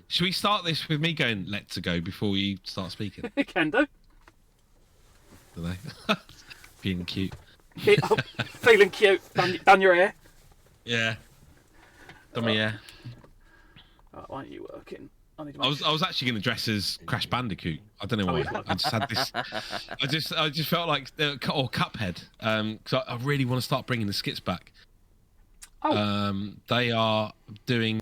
Should we start this with me going let's go before you start speaking? Can do. Don't know. Being cute. Oh, feeling cute. Done your hair. Yeah. Done my hair. Right, why aren't you working? I was actually going to dress as Crash Bandicoot. I don't know why. I just had this. I just felt like or Cuphead. Because I really want to start bringing the skits back. Oh. They are doing.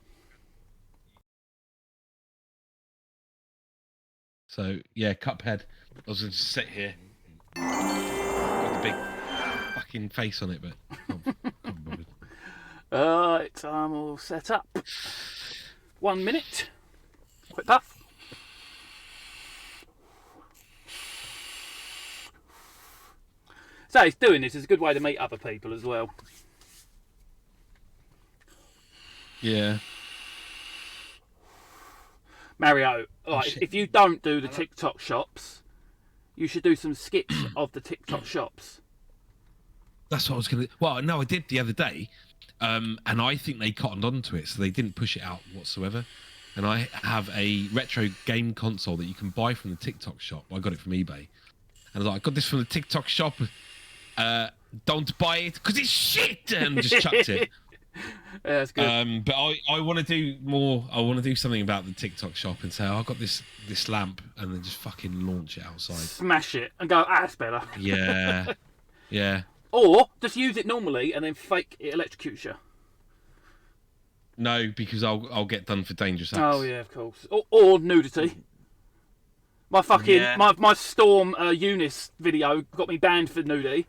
So yeah, Cuphead. I was going to sit here. Got the big fucking face on it, but can't bother. Right, I'm all set up. 1 minute. Quick puff. So it's doing this is a good way to meet other people as well. Yeah. Mario, right, if you don't do the TikTok shops, you should do some skits of the TikTok shops. That's what I was going to... Well, no, I did the other day, and I think they cottoned onto it, so they didn't push it out whatsoever. And I have a retro game console that you can buy from the TikTok shop. I got it from eBay. And I was like, I got this from the TikTok shop. Don't buy it, because it's shit! And just chucked it. Yeah, that's good. But I want to do more. I want to do something about the TikTok shop and say, oh, I've got this lamp, and then just fucking launch it outside. Smash it and go, that's better. Yeah. Yeah. Or just use it normally and then fake it electrocutes you. No, because I'll get done for dangerous acts. Oh yeah, of course. Or nudity. My fucking my Storm Eunice video got me banned for nudity.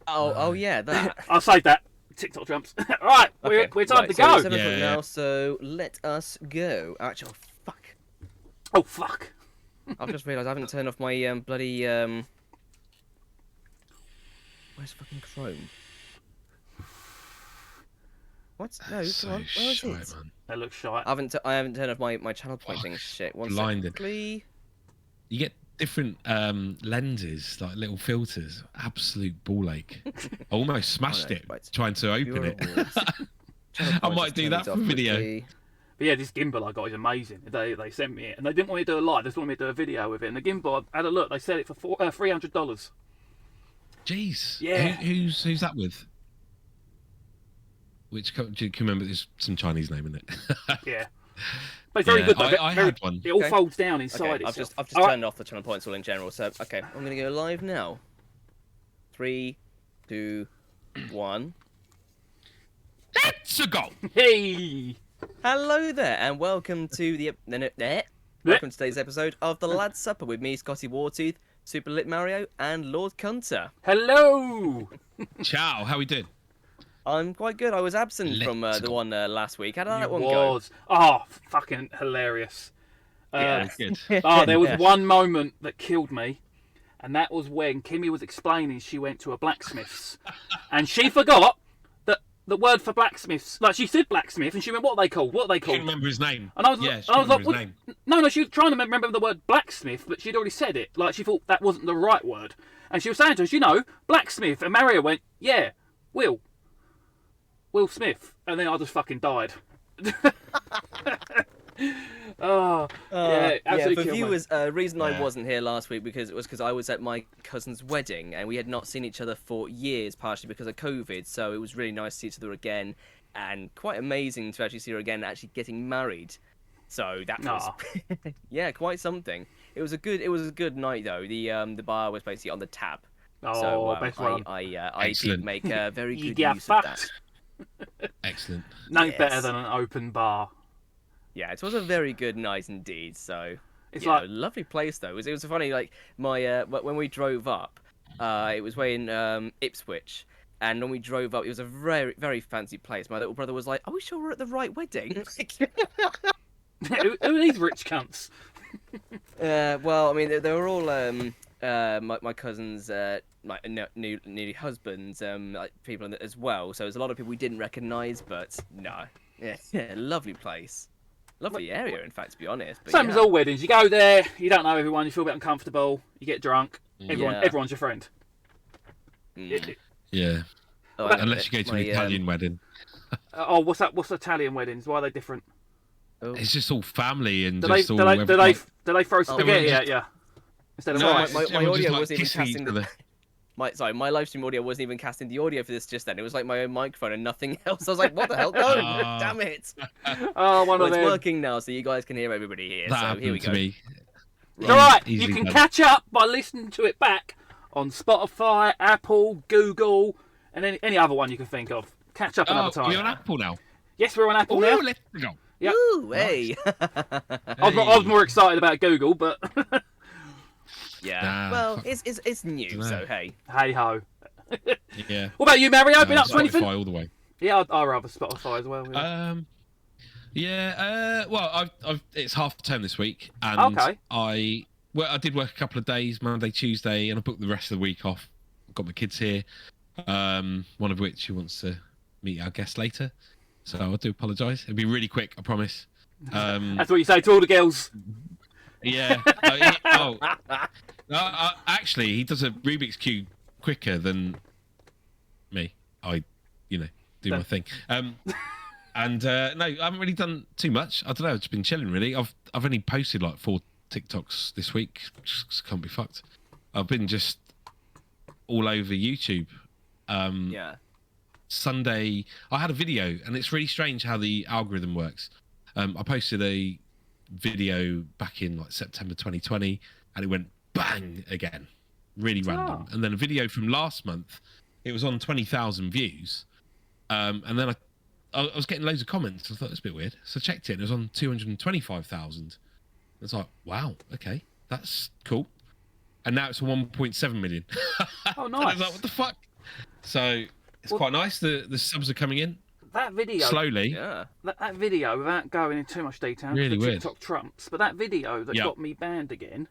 Oh yeah, that. I'll save that. TikTok jumps. Right, Okay. we're time to so go. it's 7 o'clock now, so let us go. Actually, fuck. Oh fuck. I've just realised I haven't turned off my bloody Where's fucking Chrome? What? No, That's come on. so Where is shite, it? man. That looks shite. I haven't turned off my channel pointing shit. One blinded. second. You get different lenses, like little filters. Absolute ball ache. I almost smashed it trying to open it. I might do that for video. But yeah, this gimbal I got is amazing. They sent me it, and they didn't want me to do a live. They just wanted me to do a video with it. And the gimbal, I had a look. They said it for $300. Jeez. Yeah. Who's that with? Which do you remember? There's some Chinese name in it. Yeah. But it's very good. Though. I had one. It all folds down inside I've itself. just turned off the channel points all in general. So okay, I'm gonna go live now. 3, 2, 1. Let's go. Hey. Hello there, and welcome to welcome to today's episode of the Lad's Supper with me, Scotty Wartooth, Super Lit Mario, and Lord Kuntah. Hello. Ciao. How we doing? I'm quite good. I was absent from the one last week. How did that one go? Oh, fucking hilarious. Yeah, good. There was one moment that killed me, and that was when Kimmy was explaining she went to a blacksmith's, and she forgot that the word for blacksmiths, like she said blacksmith, and she went, "What are they called? What are they She called?" didn't remember his name. And I was, yeah, I was like, his name. No, she was trying to remember the word blacksmith, but she'd already said it. Like she thought that wasn't the right word, and she was saying to us, blacksmith, and Mario went, "Yeah, Will Smith," and then I just fucking died. Yeah, absolutely. For viewers, reason I Yeah. wasn't here last week because I was at my cousin's wedding and we had not seen each other for years, partially because of COVID. So it was really nice to see each other again, and quite amazing to actually see her again, actually getting married. So that was, yeah, quite something. It was a good night though. The bar was basically on the tap. So best one. I did make very You good get use of that. fucked. Excellent. No better than an open bar. Yeah, it was a very good night indeed. So It's yeah, like lovely place though. It was funny. Like my when we drove up, it was way in Ipswich, and when we drove up, it was a very very fancy place. My little brother was like, "Are we sure we're at the right wedding?" who are these rich cunts? Well, I mean, they were all my cousins, nearly husbands, like people as well. So there's a lot of people we didn't recognise, but no, yeah, lovely place, lovely area, in fact, to be honest. But Same as all weddings. You go there, you don't know everyone, you feel a bit uncomfortable, you get drunk. Everyone's your friend. Yeah. Unless you go to an Italian wedding. What's that? What's Italian weddings? Why are they different? Oh. It's just all family and Do they just all. do they throw spaghetti just- at you instead of No, rice? my everyone just, audio like, wasn't even kissing each casting other. my live stream audio wasn't even casting the audio for this just then. It was like my own microphone and nothing else. I was like, what the hell? No, Ah. damn it. Oh, one Well, of it's them. working now, so you guys can hear everybody here. That So here we happened go. to me. It's all right. You Easily can done. catch up by listening to it back on Spotify, Apple, Google, and any other one you can think of. Catch up another time. You're on Apple now. Yes, we're on Apple Oh, now. let's go. Yep. Ooh, hey. I was more excited about Google, but Yeah. Nah, well, fuck. it's new, Dunno. so hey. hey ho. Yeah. What about you, Mario? Been up to Spotify anything? all the way. Yeah, I'd rather Spotify as well. Yeah. Well, it's half term this week, and Okay. I did work a couple of days, Monday, Tuesday, and I booked the rest of the week off. Got my kids here, one of which who wants to meet our guest later. So I do apologise. It'll be really quick, I promise. That's what you say to all the girls. Yeah. Actually, he does a Rubik's Cube quicker than me. I do my thing. And no, I haven't really done too much. I don't know. I've just been chilling, really. I've only posted like 4 TikToks this week. Just can't be fucked. I've been just all over YouTube. Yeah. Sunday, I had a video, and it's really strange how the algorithm works. I posted a video back in like September 2020, and it went bang again, really random. And then a video from last month, it was on 20,000 views, and then I was getting loads of comments. I thought it was a bit weird, so I checked it, and it was on 225,000. It's like, wow, okay, that's cool. And now it's 1.7 million. Oh, And I nice. was like, what the fuck? So it's quite nice. The subs are coming in That video. slowly. Yeah. That video, without going into too much detail, Really the weird. TikTok trumps, but that video that Yeah. got me banned again,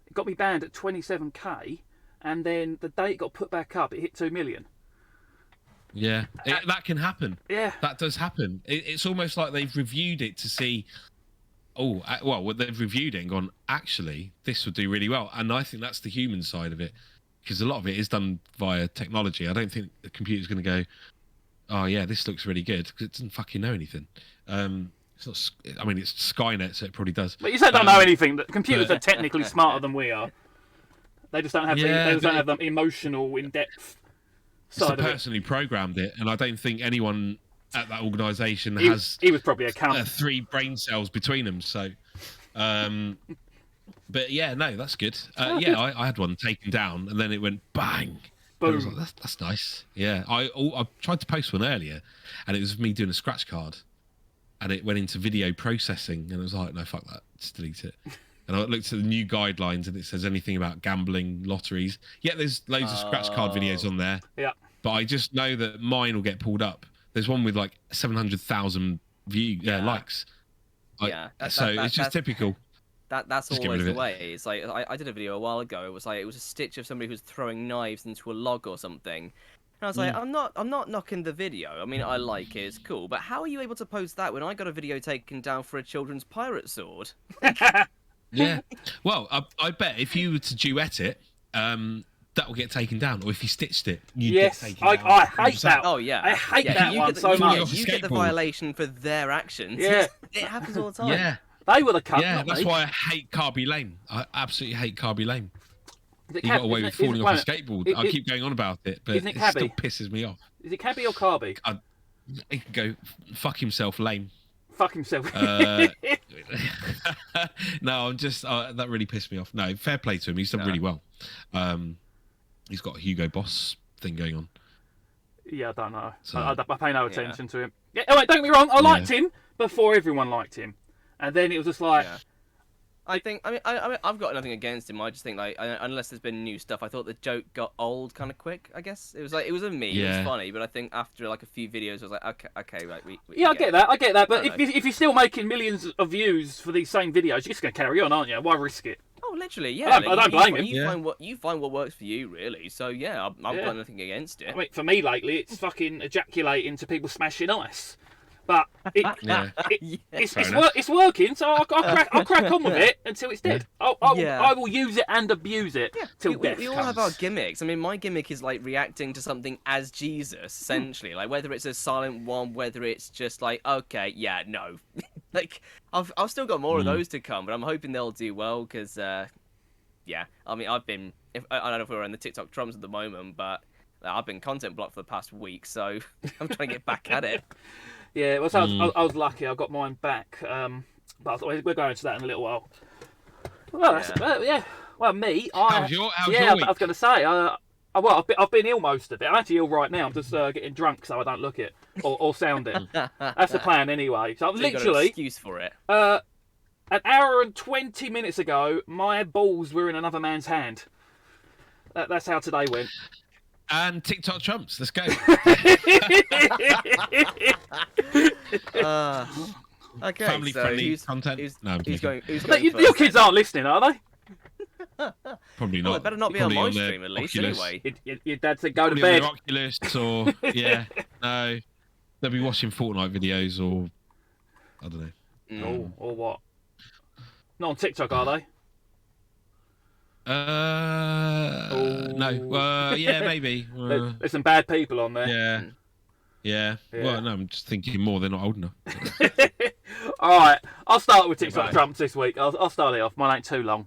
it got me banned at 27k, and then the day it got put back up, it hit 2 million. Yeah, that can happen. Yeah. That does happen. It's almost like they've reviewed it to see, they've reviewed it and gone, actually, this would do really well. And I think that's the human side of it, because a lot of it is done via technology. I don't think the computer's going to go, oh, yeah, this looks really good, because it doesn't fucking know anything. It's not, it's Skynet, so it probably does. But you said don't know anything. That computers are technically smarter than we are. They just don't have the emotional, in-depth It's the side of it. person who programmed it, and I don't think anyone at that organisation He has was probably a cunt. 3 brain cells between them. So, but yeah, no, that's good. I had one taken down, and then it went bang. And I was Boom. like, that's nice. Yeah, I tried to post one earlier, and it was me doing a scratch card, and it went into video processing, and I was like, no, fuck that, just delete it. And I looked at the new guidelines, and it says anything about gambling, lotteries. Yeah, there's loads of scratch card videos on there. Yeah. But I just know that mine will get pulled up. There's one with like 700,000 likes. It's just typical. That's Just get always rid the of it. way. It's like I did a video a while ago. It was a stitch of somebody who's throwing knives into a log or something. And I was like, I'm not knocking the video. I mean, I like it, it's cool. But how are you able to post that when I got a video taken down for a children's pirate sword? Yeah. Well, I bet if you were to duet it, that will get taken down. Or if you stitched it, you'd Yes, get taken down. I hate 100%. that. Oh yeah, I hate that you one get the, so you, much. off a You get the skateboard. violation for their actions. Yeah. It happens all the time. Yeah. They were the cunt. Yeah, not that's me. why I hate Carby Lane. I absolutely hate Carby Lane. Is it He cab- got away isn't with it- falling isn't- off a wait a minute. skateboard. I keep going on about it, but isn't it it still Cabby? pisses me off. Is it Cabby or Carby? He can go fuck himself, lame. Fuck himself. No, I'm just that really pissed me off. No, fair play to him. He's done really well. He's got a Hugo Boss thing going on. Yeah, I don't know. So- I pay no attention to him. Yeah, oh, wait, don't get me wrong. I liked him before everyone liked him, and then it was just like, Yeah. I mean, I've got nothing against him. I just think, like, unless there's been new stuff, I thought the joke got old kind of quick. I guess it was a meme. It Yeah. was funny, but I think after like a few videos, I was like, okay, right, we yeah, I get that. But I don't know. if you're still making millions of views for these same videos, you're just gonna carry on, aren't you? Why risk it? Oh, literally, yeah. I don't blame him. You find what works for you, really. So yeah, I've got nothing against it. I mean, for me lately, it's fucking ejaculating to people smashing ice. But Yeah. it's working, so I'll crack on with it until it's dead. I will use it and abuse it till death We all comes. have our gimmicks. I mean, my gimmick is like reacting to something as Jesus, essentially. Like whether it's a silent one, whether it's just like, okay, yeah, no, Like, I've still got more of those to come, but I'm hoping they'll do well because, yeah, I mean, I don't know if we're in the TikTok Trumps at the moment, but I've been content blocked for the past week, so I'm trying to get back at it. Yeah, well, so I was lucky. I got mine back, but we're going to that in a little while. Well, yeah. Well, me, How's your I week? was going to say, I've been ill most of it. I'm actually ill right now. I'm just getting drunk so I don't look it or sound it. That's the plan anyway. So I've So you got an literally excuse for it. an hour and 20 minutes ago, my balls were in another man's hand. That's how today went. And TikTok Trumps. Let's go. Okay, Family so friendly content. Who's going Your first kids then? aren't listening, are they? Probably Well, not. it better not be on Probably my their stream at least, Oculus. anyway. Your dad said go to Probably on bed. their Oculus or no, they'll be watching Fortnite videos or I don't know. Oh, or what? Not on TikTok, are they? No. Yeah, maybe. There's some bad people on there. Yeah. Well, no, I'm just thinking more. They're not old enough. All right, I'll start with TikTok Right. Trumps this week. I'll start it off. Mine ain't too long.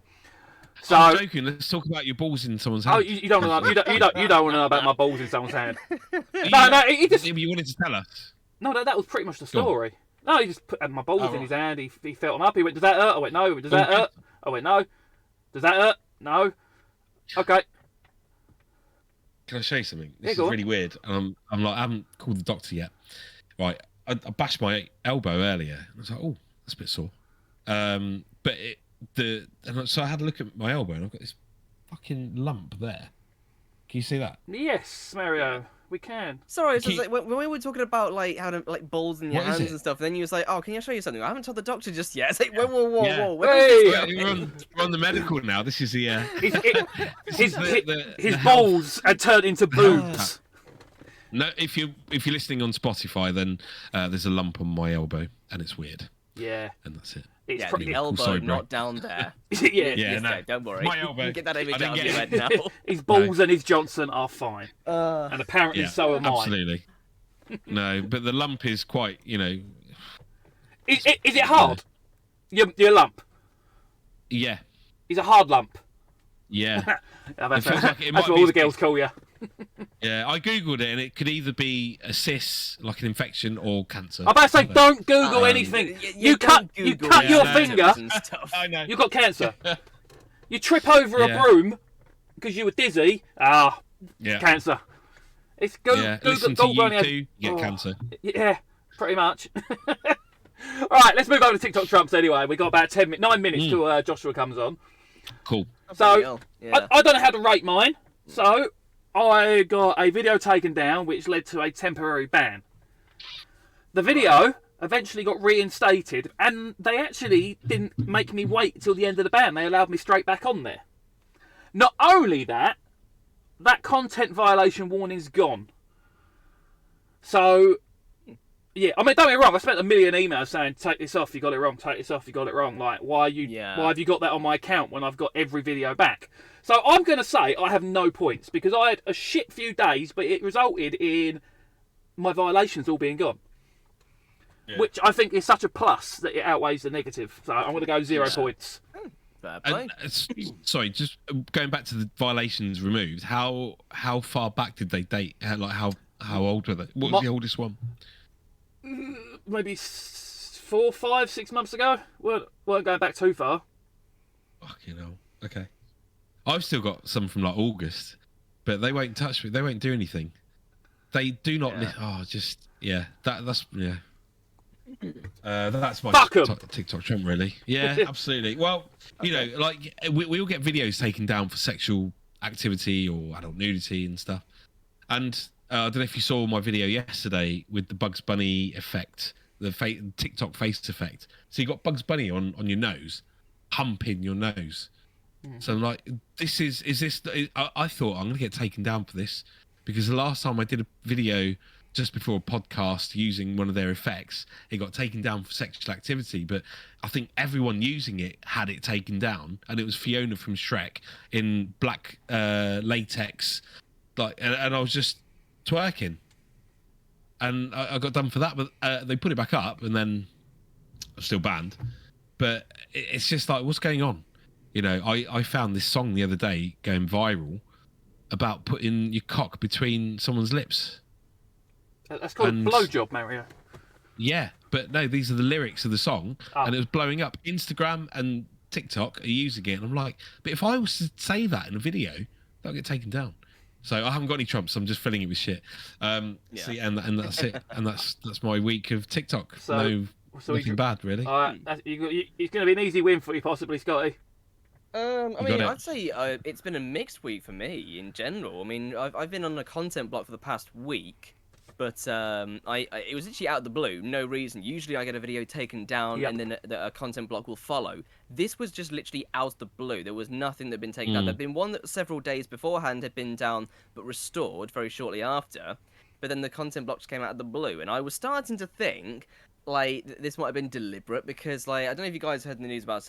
So, I'm joking. Let's talk about your balls in someone's hand. oh, you don't want to know, you don't want to know about my balls in someone's hand. No, he just You wanted to tell us. no, that was pretty much the Go on. story. No, he just put my balls Oh, in right. his hand. He felt them up. He went, "Does that hurt?" I went, "No." "Does that hurt?" I went, "No." "Does that hurt?" "No." "Okay." Can I show you something? Yeah, This go is on. really weird. I haven't called the doctor yet. Right, I bashed my elbow earlier. I was like, oh, that's a bit sore. So I had a look at my elbow, and I've got this fucking lump there. Can you see that? Yes, Mario, we can. Sorry, it's just Keep- like when we were talking about like how to like balls in your What is hands it? and stuff, then you was like, "Oh, can I show you something?" I haven't told the doctor just yet. It's like, whoa, Yeah. where Hey! is this Well, going? we're on the medical now. This is the His the health. balls had turned into boobs. No, if you're listening on Spotify, then there's a lump on my elbow, and it's weird, Yeah, and that's it. it's Yeah, pretty. the elbow, sorry, bro. not down there. Yeah, Yeah, Yes, no. Dave, don't worry. My You elbow. can get that I image didn't out of get your it. head now. His balls and his Johnson are fine, and apparently Yeah, so am I. absolutely. No, but the lump is quite, Is it hard? Your lump yeah, is a hard lump. yeah. Yeah, that's It feels like it that's might what be all the as big- girls call you. Yeah, I googled it, and it could either be a cyst, like an infection, or cancer. I'm about to say, don't Google anything. You cut your no, finger. And stuff. I know. You got cancer. You trip over a Yeah. broom because you were dizzy. Yeah, Cancer. It's Listen to Google only has- you get cancer. Yeah, pretty much. All right, let's move on to TikTok Trumps anyway. We got about 9 minutes till Joshua comes on. Cool. Bloody So hell, yeah. I don't know how to rate mine. So I got a video taken down, which led to a temporary ban. The video eventually got reinstated, and they actually didn't make me wait till the end of the ban. They allowed me straight back on there. Not only that, that content violation warning's gone. So, yeah, I mean, don't get me wrong. I spent a million emails saying, "Take this off. You got it wrong. Take this off. You got it wrong." Like, why have you got that on my account when I've got every video back? So I'm going to say I have no points because I had a shit few days, but it resulted in my violations all being gone. Yeah. Which I think is such a plus that it outweighs the negative. So I'm going to go 0 points. Fair play. Sorry, just going back to the violations removed. How far back did they date? How old were they? What was the oldest one? Maybe 4, 5, 6 months ago. Weren't going back too far. Fucking hell. Okay. I've still got some from like August, but they won't touch me. They won't do anything. They do not. That's That's my Fuck 'em. TikTok trend, really. Yeah, absolutely. Well, you know, like we all get videos taken down for sexual activity or adult nudity and stuff. And I don't know if you saw my video yesterday with the Bugs Bunny effect, the TikTok face effect. So you got Bugs Bunny on your nose, humping your nose. So I'm like, is this? I thought I'm gonna get taken down for this because the last time I did a video just before a podcast using one of their effects, it got taken down for sexual activity. But I think everyone using it had it taken down, and it was Fiona from Shrek in black latex, and I was just twerking, and I got done for that. But they put it back up, and then I'm still banned. But it's just like, what's going on? You know, I found this song the other day going viral about putting your cock between someone's lips. That's called a blowjob, Mario. Yeah, but no, these are the lyrics of the song, and it was blowing up. Instagram and TikTok are using it, and I'm like, but if I was to say that in a video, that'll get taken down. So I haven't got any trumps. I'm just filling it with shit. So yeah, and that's it. And that's my week of TikTok. So nothing bad really. It's going to be an easy win for you, possibly, Scotty. I mean, I'd say it's been a mixed week for me in general. I mean, I've been on a content block for the past week, but it was literally out of the blue, no reason. Usually I get a video taken down and then a content block will follow. This was just literally out of the blue. There was nothing that had been taken down. There'd been one that several days beforehand had been down but restored very shortly after. But then the content block just came out of the blue, and I was starting to think, like, this might have been deliberate because, like, I don't know if you guys heard in the news about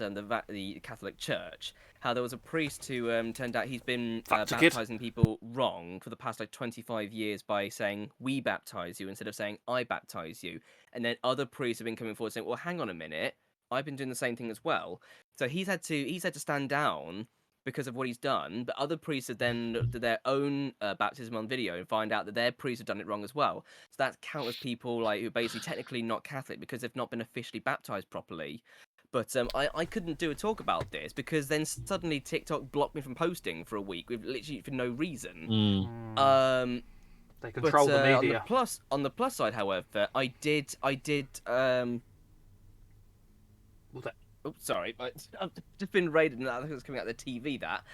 the Catholic Church, how there was a priest who turned out he's been baptizing people wrong for the past, like, 25 years by saying, we baptize you, instead of saying, I baptize you. And then other priests have been coming forward saying, well, hang on a minute, I've been doing the same thing as well. So he's had to stand down because of what he's done, but other priests have then looked at their own baptism on video and find out that their priests have done it wrong as well. So that's countless people, like, who are basically technically not Catholic because they've not been officially baptized properly. But I couldn't do a talk about this because then suddenly TikTok blocked me from posting for a week with literally for no reason. They control the media. On the plus side, however, I did oh, sorry. I've just been raided and I think it's coming out of the TV, that.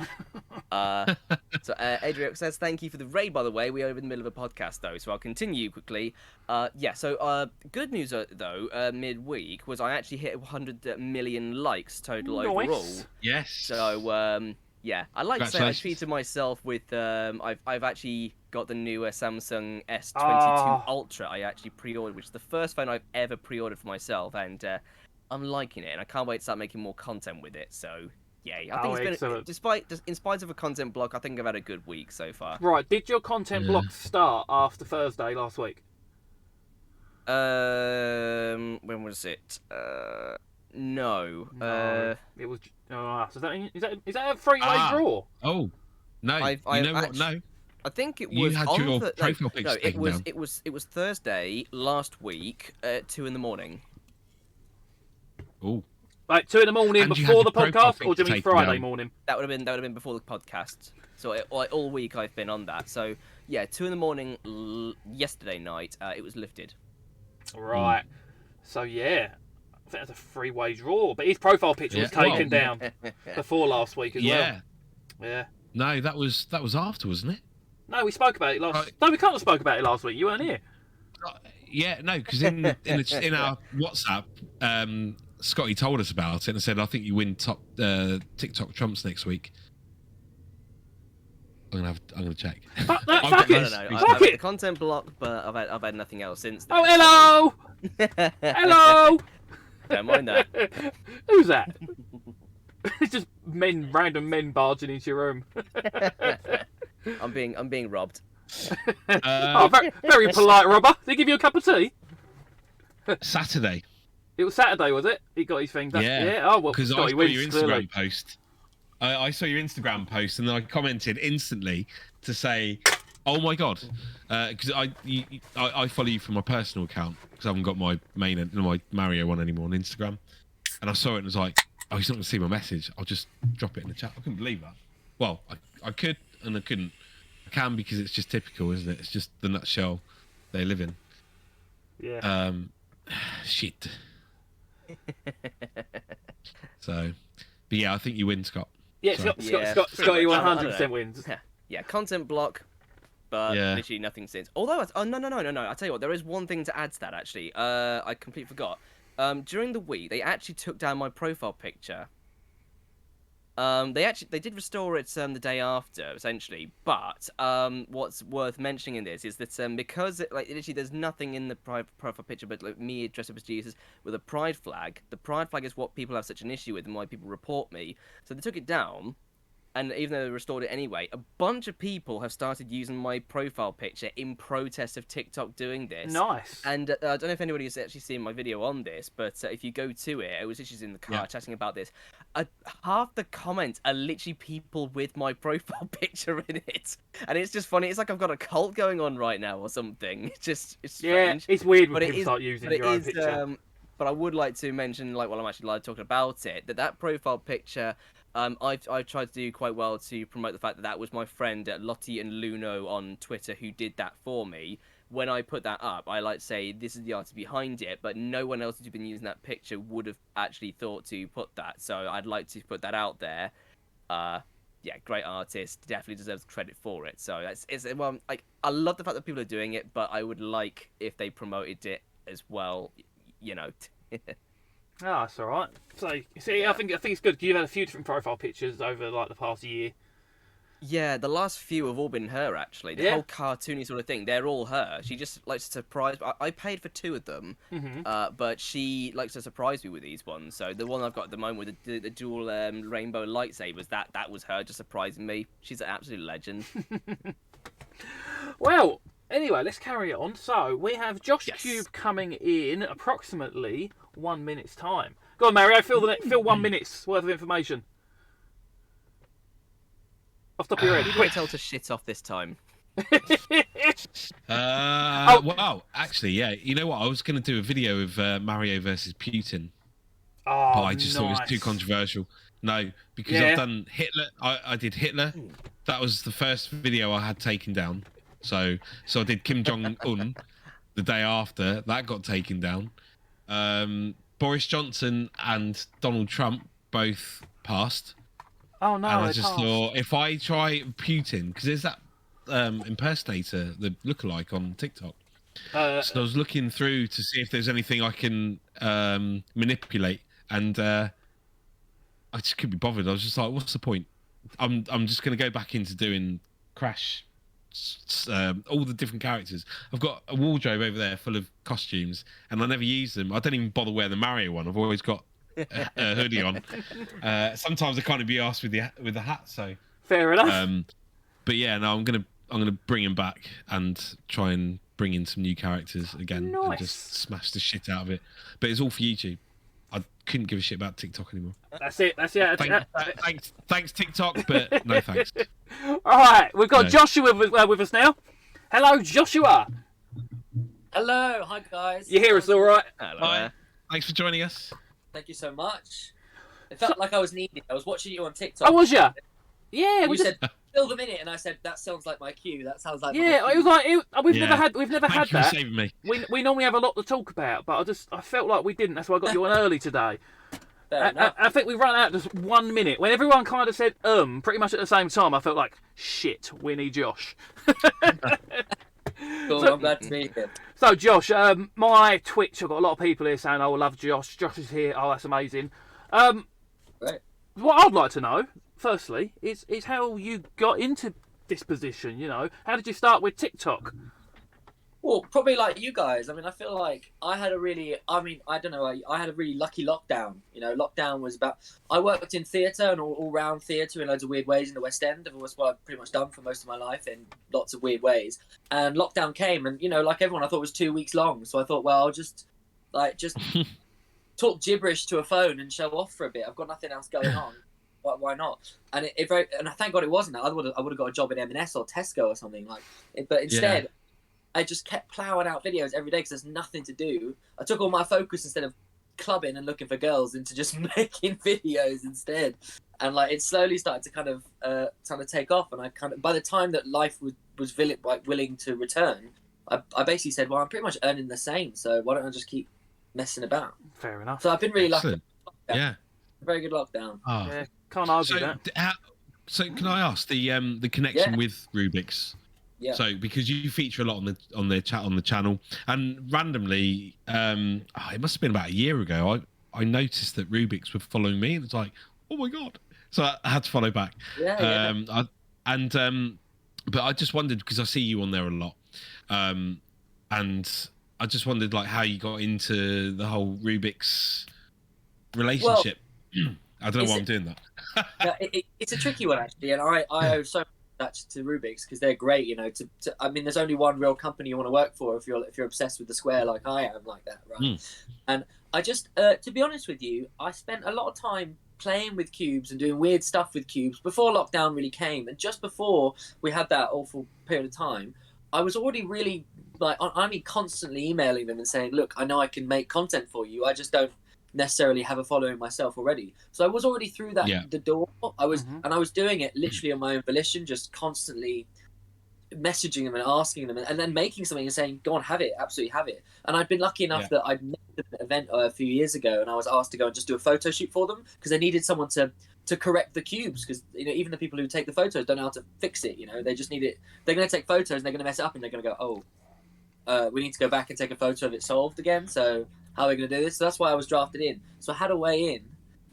So Adrian says, thank you for the raid, by the way. We are in the middle of a podcast, though, so I'll continue quickly. Good news, though, midweek, was I actually hit 100 million likes total overall. Yes. So, yeah. I like to say I treated myself with... I've actually got the new Samsung S22 Ultra I actually pre-ordered, which is the first phone I've ever pre-ordered for myself, and... I'm liking it, and I can't wait to start making more content with it. So, yeah, I think it's been, in spite of a content block, I think I've had a good week so far. Right, did your content block start after Thursday last week? When was it? No. It was. So is that a three-way draw? Oh, no. No. I think it was. You had your profile picture taken down. It was Thursday last week at 2 a.m. Oh. Like 2 a.m. before the podcast, or do you mean Friday morning? That would have been before the podcast. So all week I've been on that. So yeah, 2 a.m. Yesterday night, it was lifted. Right. So yeah, I think that's a three-way draw. But his profile picture was taken down before last week as well. Yeah. No, that was after, wasn't it? No, we spoke about it last. No, we can't have spoke about it last week. You weren't here. Yeah, no, because in our WhatsApp, Scotty told us about it and said, "I think you win top TikTok trumps next week." I'm gonna check. Fuck it! I've had the content block, but I've had nothing else since then. Oh, hello! Hello! Don't mind that. Who's that? It's just random men barging into your room. I'm being robbed. Very, very polite robber. Did they give you a cup of tea? Saturday. It was Saturday, was it? He got his thing done. Yeah. Oh, well, because I saw your Instagram post. I saw your Instagram post, and then I commented instantly to say, "Oh my god," because I follow you from my personal account because I haven't got my my Mario one anymore on Instagram, and I saw it and was like, "Oh, he's not going to see my message. I'll just drop it in the chat." I couldn't believe that. Well, I could and I couldn't. I can because it's just typical, isn't it? It's just the nutshell they live in. Yeah. Shit. So, but yeah, I think you win, Scott. Yeah, Scott, you 100% wins. Yeah, content block, but literally nothing since. Although, no. I tell you what, there is one thing to add to that actually. I completely forgot. During the week, they actually took down my profile picture. They did restore it the day after, essentially. But what's worth mentioning in this is that because literally there's nothing in the profile picture but like me dressed up as Jesus with a pride flag. The pride flag is what people have such an issue with and why people report me. So they took it down, and even though they restored it anyway, a bunch of people have started using my profile picture in protest of TikTok doing this. Nice. And I don't know if anybody has actually seen my video on this, but if you go to it, I was literally in the car chatting about this. Half the comments are literally people with my profile picture in it, and it's just funny. It's like I've got a cult going on right now or something. It's strange. It's weird when But people start using your own picture. But I would like to mention, like, while I'm actually live talking about it, that profile picture, I've tried to do quite well to promote the fact that was my friend Lottie and Luno on Twitter who did that for me. When I put that up, I like to say this is the artist behind it, but no one else who's been using that picture would have actually thought to put that. So I'd like to put that out there. Yeah, great artist, definitely deserves credit for it. So well, like, I love the fact that people are doing it, but I would like if they promoted it as well. You know. That's all right. So, see, I think it's good. You've had a few different profile pictures over like the past year. Yeah, the last few have all been her, actually. The whole cartoony sort of thing, they're all her. She just likes to surprise. I paid for 2 of them, but she likes to surprise me with these ones. So the one I've got at the moment with the dual rainbow lightsabers, that was her just surprising me. She's an absolute legend. Well, anyway, let's carry on. So we have Josh Cube coming in approximately 1 minute's time. Go on, Mario, fill 1 minute's worth of information. Off the top of your head. You can tell to shit off this time. Wow, actually, yeah. You know what? I was going to do a video of Mario versus Putin, but I just thought it was too controversial. No, because I've done Hitler. I did Hitler. That was the first video I had taken down. So I did Kim Jong-un the day after. That got taken down. Boris Johnson and Donald Trump both passed. Oh no! And I just thought, if I try Putin, because there's that impersonator, the lookalike on TikTok. So I was looking through to see if there's anything I can manipulate, and I just couldn't be bothered. I was just like, what's the point? I'm just going to go back into doing Crash, all the different characters. I've got a wardrobe over there full of costumes, and I never use them. I don't even bother wearing the Mario one. I've always got a hoodie on. Sometimes I can't be asked with the hat. So fair enough. But yeah, no, I'm gonna bring him back and try and bring in some new characters again and just smash the shit out of it. But it's all for YouTube. I couldn't give a shit about TikTok anymore. That's it. Thanks TikTok, but no thanks. All right, we've got Joshua with us now. Hello, Joshua. Hello, hi guys. You hear us all right? Hello. Hi. Thanks for joining us. Thank you so much. It felt like I was needed. I was watching you on TikTok. Oh, was you? Yeah. You said fill the minute, and I said that sounds like my cue. That sounds like it was like we've never had Thank you that. for saving me. We normally have a lot to talk about, but I felt like we didn't. That's why I got you on early today. I think we ran out just 1 minute when everyone kind of said pretty much at the same time. I felt like shit. We need Josh. Cool, I'm glad to be here. So Josh, my Twitch, I've got a lot of people here saying, "Oh, I love Josh. Josh is here. Oh, that's amazing." Great. What I'd like to know, firstly, is how you got into this position. You know, how did you start with TikTok? Well, probably like you guys. I mean, I feel like I had a really lucky lockdown. You know, lockdown was about. I worked in theatre and all round theatre in loads of weird ways in the West End. That's what I've pretty much done for most of my life in lots of weird ways. And lockdown came, and you know, like everyone, I thought it was 2 weeks long. So I thought, well, I'll just talk gibberish to a phone and show off for a bit. I've got nothing else going on. Why not? And and thank God it wasn't. I would have got a job in M&S or Tesco or something like. But instead. Yeah. I just kept ploughing out videos every day because there's nothing to do. I took all my focus instead of clubbing and looking for girls into just making videos instead. And like it slowly started to kind of take off. And I by the time that life was willing to return, I basically said, well, I'm pretty much earning the same. So why don't I just keep messing about? Fair enough. So I've been really lucky. Yeah. Very good lockdown. Oh. Yeah, can't argue that. So can I ask the connection with Rubik's? Yeah. So because you feature a lot on the channel, and randomly, it must have been about a year ago, I noticed that Rubik's were following me, and it's like, oh my god! So I had to follow back. Yeah. But I just wondered because I see you on there a lot, and I just wondered like how you got into the whole Rubik's relationship. I don't know why I'm doing that. Yeah, it's a tricky one actually, and I owe so much to Rubik's because they're great. You know, I mean, there's only one real company you want to work for if you're obsessed with the square like I am, like that, right? And I just, to be honest with you, I spent a lot of time playing with cubes and doing weird stuff with cubes before lockdown really came, and just before we had that awful period of time, I was already really like, I mean, constantly emailing them and saying, look, I know I can make content for you, I just don't necessarily have a following myself already. So I was already through that the door. I was and I was doing it literally on my own volition, just constantly messaging them and asking them, and then making something and saying, go on, have it, absolutely have it. And I'd been lucky enough that I'd made an event a few years ago, and I was asked to go and just do a photo shoot for them because they needed someone to correct the cubes, because even the people who take the photos don't know how to fix it. They just need it. They're going to take photos and they're going to mess it up, and they're going to go, we need to go back and take a photo of it solved again, so how are we going to do this? So that's why I was drafted in. So I had a way in.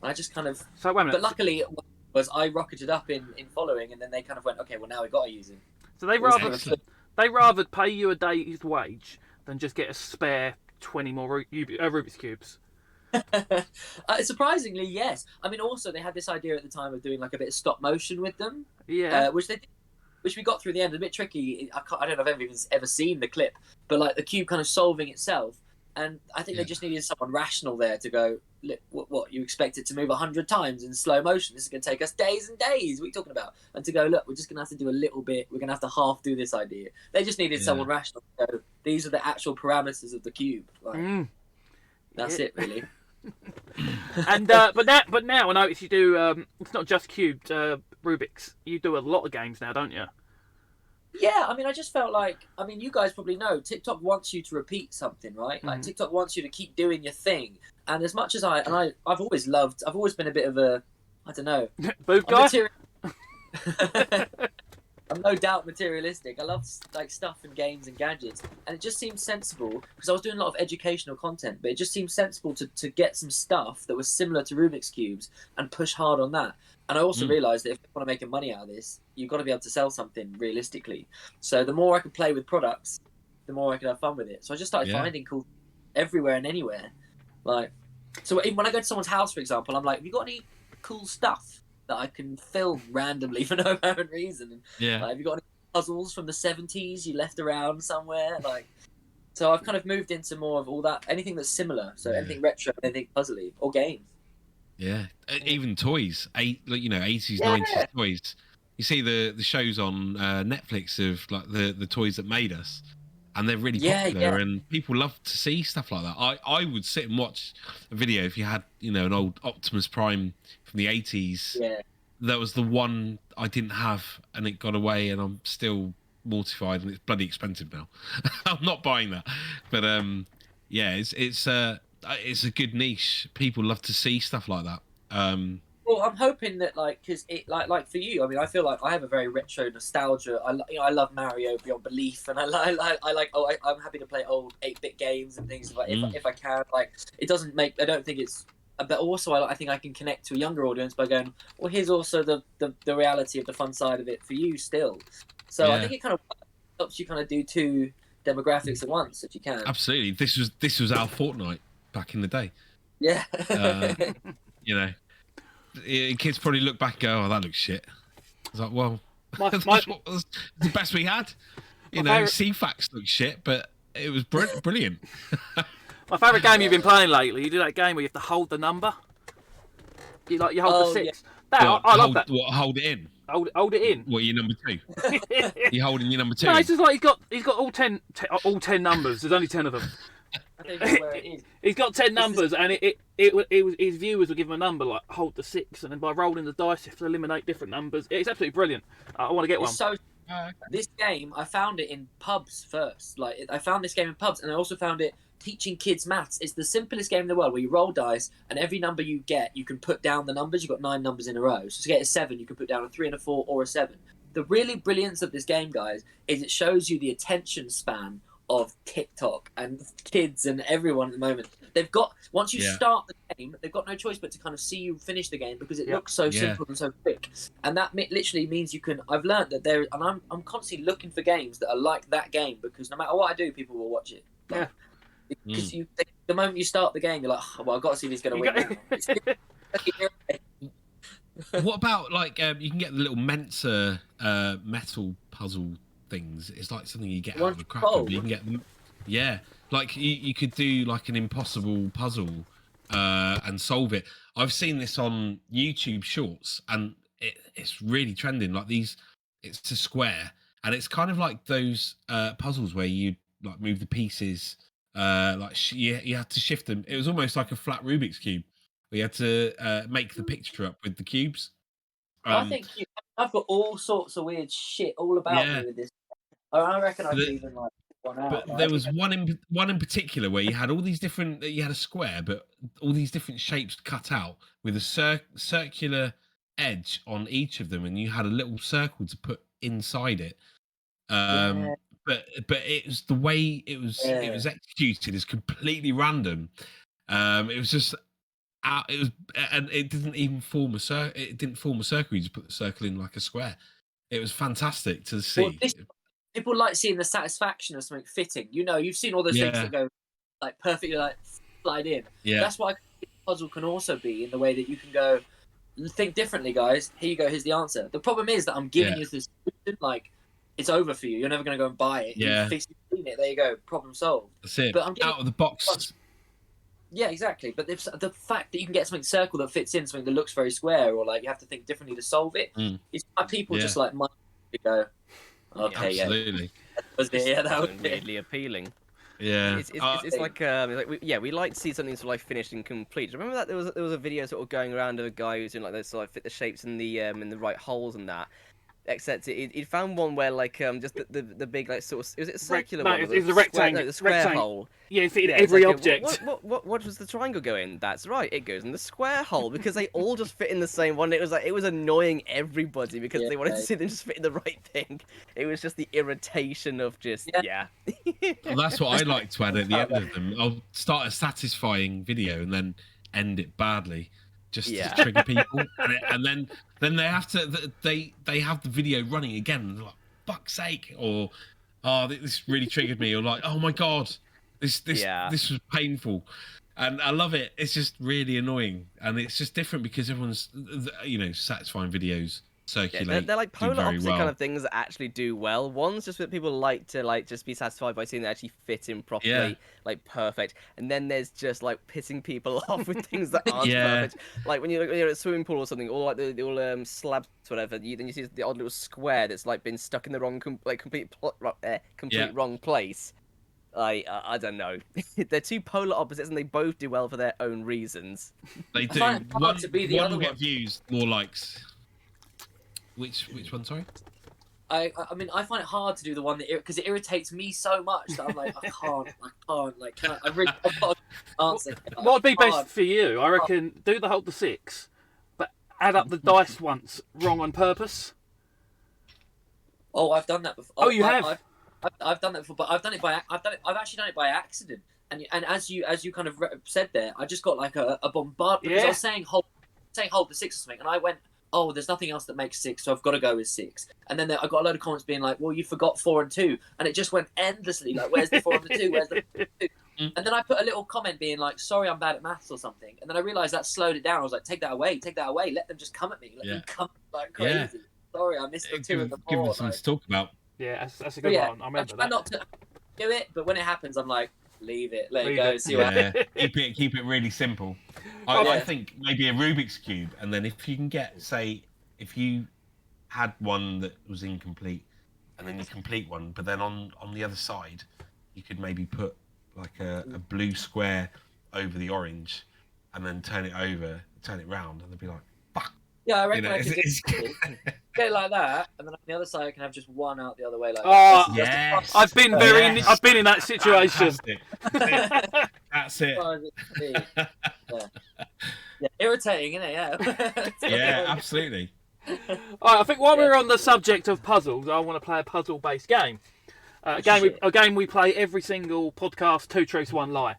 I just kind of... So wait a minute. But luckily, it was I rocketed up in following, and then they kind of went, okay, well, now we've got to use him. So they rather pay you a day's wage than just get a spare 20 more Rubik's Cubes. Surprisingly, yes. I mean, also, they had this idea at the time of doing like a bit of stop motion with them. Yeah. Which we got through the end. A bit tricky. I don't know if anyone's ever seen the clip, but like the cube kind of solving itself. And I think they just needed someone rational there to go, look, what you expect it to move 100 times in slow motion? This is going to take us days and days. What are you talking about? And to go, look, we're just going to have to do a little bit. We're going to have to half do this idea. They just needed someone rational to go, these are the actual parameters of the cube. Like, that's it, really. And but now I notice you do. It's not just cubed Rubik's. You do a lot of games now, don't you? Yeah, I mean, I just felt like, I mean, you guys probably know, TikTok wants you to repeat something, right? Like, TikTok wants you to keep doing your thing. And as much as I've always been a bit of a, I don't know. Boob guy? I'm no doubt materialistic. I love like stuff and games and gadgets. And it just seemed sensible, because I was doing a lot of educational content, but it just seemed sensible to get some stuff that was similar to Rubik's Cubes and push hard on that. And I also realised that if I want to make money out of this, you've got to be able to sell something realistically. So the more I could play with products, the more I could have fun with it. So I just started finding cool everywhere and anywhere. Like, so even when I go to someone's house, for example, I'm like, have you got any cool stuff that I can film randomly for no apparent reason? Yeah. Like, have you got any puzzles from the 70s you left around somewhere? Like, so I've kind of moved into more of all that, anything that's similar. So anything retro, anything puzzly, or games. Yeah, even toys, 80s, 90s toys. You see the shows on Netflix of like the toys that made us, and they're really popular, and people love to see stuff like that. I would sit and watch a video if you had an old Optimus Prime from the 80s. Yeah, that was the one I didn't have, and it got away, and I'm still mortified, and it's bloody expensive now. I'm not buying that, but it's a good niche. People love to see stuff like that. Well, I'm hoping that, because it, like for you, I mean, I feel like I have a very retro nostalgia. I love Mario beyond belief, and I'm happy to play old 8-bit games and things if I can. Like, it doesn't make. I don't think it's. But also, I think I can connect to a younger audience by going, well, here's also the reality of the fun side of it for you still. So I think it kind of helps you kind of do two demographics at once if you can. Absolutely, this was our Fortnite back in the day. Yeah. Kids probably look back and go, oh, that looks shit. I was like, well, that's the best we had. CFAX looks shit, but it was brilliant. My favourite game you've been playing lately, you do that game where you have to hold the number. You hold the 6. Yeah. I love that. Hold it in? Hold it in. What, you're number 2? You're holding your number 2? No, it's just like he's got all 10 numbers. There's only 10 of them. I don't know where it is. He's got 10 numbers, and it was his viewers would give him a number like hold the 6, and then by rolling the dice, you have to eliminate different numbers. It's absolutely brilliant. I want to get one. So this game, I found it in pubs first. Like, I found this game in pubs, and I also found it teaching kids maths. It's the simplest game in the world, where you roll dice, and every number you get, you can put down the numbers. You've got 9 numbers in a row. So to get a 7, you can put down a 3 and a 4 or a 7. The really brilliance of this game, guys, is it shows you the attention span of TikTok and kids and everyone at the moment. They've got, once you start the game, they've got no choice but to kind of see you finish the game, because it looks so simple and so quick. And that literally means you can, I've learned that there, and I'm constantly looking for games that are like that game, because no matter what I do, people will watch it. Like, because the moment you start the game, you're like, oh, well, I've got to see if he's going to win now. What about like you can get the little Mensa metal puzzle things? It's like something you get out of a cracker, but you can get them. Yeah, like you could do like an impossible puzzle and solve it. I've seen this on YouTube Shorts, and it's really trending. Like it's a square, and it's kind of like those puzzles where you like move the pieces. You had to shift them. It was almost like a flat Rubik's cube. We had to make the picture up with the cubes. I think I've got all sorts of weird shit all about me with this. I reckon I could even like one out. But like, there was one in particular where you had all these different. You had a square, but all these different shapes cut out with a circular edge on each of them, and you had a little circle to put inside it. But it was the way it was executed is completely random. It was just it was, and it didn't even form a circle. It didn't form a circle. You just put the circle in like a square. It was fantastic to see. People like seeing the satisfaction of something fitting. You know, you've seen all those things that go like perfectly like slide in. Yeah, that's why puzzle can also be in the way that you can go think differently, guys. Here you go. Here's the answer. The problem is that I'm giving you this solution, like it's over for you. You're never going to go and buy it. Yeah, you've seen it. There you go. Problem solved. That's it. But I'm out of the box. Yeah, exactly. But the fact that you can get something circle that fits in something that looks very square, or like you have to think differently to solve it, it's why people just like might go, okay, absolutely. That was weirdly appealing. Yeah, it's like we like to see something sort of like finished and complete. Remember that there was a video sort of going around of a guy who's doing like those sort of fit the shapes in the right holes and that. Except he found one where like just the big like sort of, is it a circular one? It's a rectangle. No, the square hole. Yeah, it fit in every like, object. What does the triangle go in? That's right, it goes in the square hole because they all just fit in the same one. It was annoying everybody because they wanted to see them just fit in the right thing. It was just the irritation of just Well, that's what I like to add at the end of them. I'll start a satisfying video and then end it badly. Just to trigger people, and then they have to they have the video running again, and they're like, "Fuck's sake!" or "Oh, this really triggered me," or like, "Oh my god, this was painful," and I love it. It's just really annoying, and it's just different because everyone's satisfying videos circulate. Yeah, they're like polar opposite kind of things that actually do well. One's just that people like to like just be satisfied by seeing they actually fit in properly, like perfect. And then there's just like pissing people off with things that aren't perfect. Like when you're at a swimming pool or something, or like the slabs, whatever. Then you see the odd little square that's like been stuck in the wrong complete wrong place. I don't know. They're two polar opposites, and they both do well for their own reasons. They do. One will get views, more likes. Which one? Sorry. I mean, I find it hard to do the one that because it irritates me so much that I'm like, I can't. Like, I really can't answer. What would be best for you? I reckon do the hold the 6, but add up the dice once wrong on purpose. Oh, I've done that before. Oh, you have. I've done that before, but I've actually done it by accident. And as you kind of said there, I just got like a bombard because I was saying hold the 6 or something, and I went, oh, there's nothing else that makes 6, so I've got to go with 6. And then I got a load of comments being like, well, you forgot 4 and 2. And it just went endlessly, like, where's the 4 and the 2? Where's the 4 and the 2? And then I put a little comment being like, sorry, I'm bad at maths or something. And then I realised that slowed it down. I was like, take that away. Let them just come at me. Let them come like crazy. Yeah. Sorry, I missed the 2 and the 4. Give them something to talk about. Yeah, that's a good one. I remember that. Not to do it, but when it happens, I'm like, leave it, let it go, see what happens. Keep it really simple. I think maybe a Rubik's Cube, and then if you can get, say, if you had one that was incomplete and then you complete one, but then on the other side you could maybe put like a blue square over the orange and then turn it round, and they'd be like, fuck. Yeah, I reckon I could get it like that, and then on the other side I can have just one out the other way like that. Yes. I've been in that situation. That's it. Yeah, irritating, isn't it? Yeah. Yeah, absolutely. Alright, I think while we're on the subject of puzzles, I want to play a puzzle-based game. A game we play every single podcast, 2 truths, 1 lie.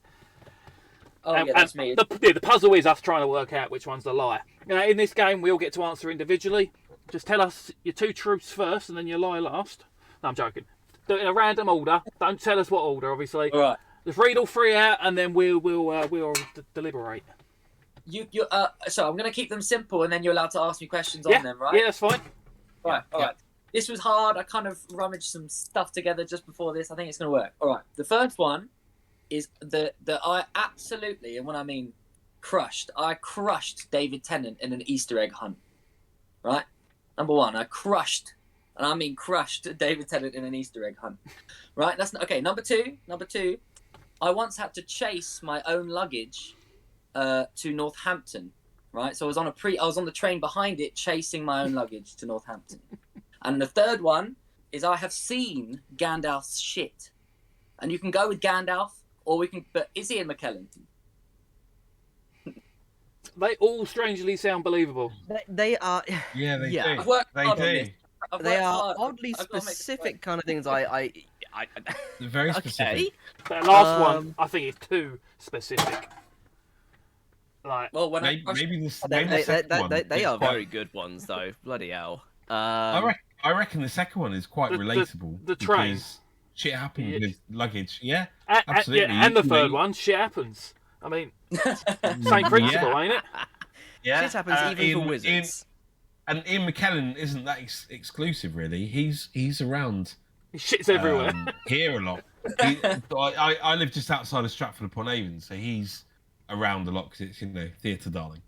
That's me. The puzzle is us trying to work out which one's the lie. In this game, we all get to answer individually. Just tell us your 2 truths first, and then your lie last. No, I'm joking. Do it in a random order. Don't tell us what order, obviously. All right. Just read all 3 out, and then we'll deliberate. So I'm gonna keep them simple, and then you're allowed to ask me questions Yeah, on them, right? yeah, that's fine. Right. All Yeah. right. This was hard. I kind of rummaged some stuff together just before this. I think it's gonna work. All right. The first one is the I absolutely, and when I mean crushed, I crushed David Tennant in an Easter egg hunt. Right. Number one, I crushed, and I mean crushed David Tennant in an Easter egg hunt. Right. That's okay. Number two. I once had to chase my own luggage to Northampton, right? So I was on the train behind it, chasing my own luggage to Northampton. And the third one is I have seen Gandalf's shit, and you can go with Gandalf, or we can. But it's Ian McKellen. They all strangely sound believable. They are. Yeah, they Yeah. do. I've worked They hard on do. this. I've They worked are hard. oddly I've got to make this specific work. kind of things. They're very specific. Okay. That last one, I think, is too specific. Like, Well, when Maybe, I maybe the They second one they is are quite- very good ones, though. Bloody hell. I reckon the second one is quite The- relatable. the train. because shit happens Yeah. with luggage. Yeah, yeah, absolutely. and the You third know- one, shit happens. I mean, same principle, Yeah. ain't it? Yeah, Shit happens even for Ian- wizards. and Ian McKellen isn't that exclusive, really. He's around Shit's everywhere. here a lot. I live just outside of Stratford upon Avon, so he's around a lot because it's theatre darling,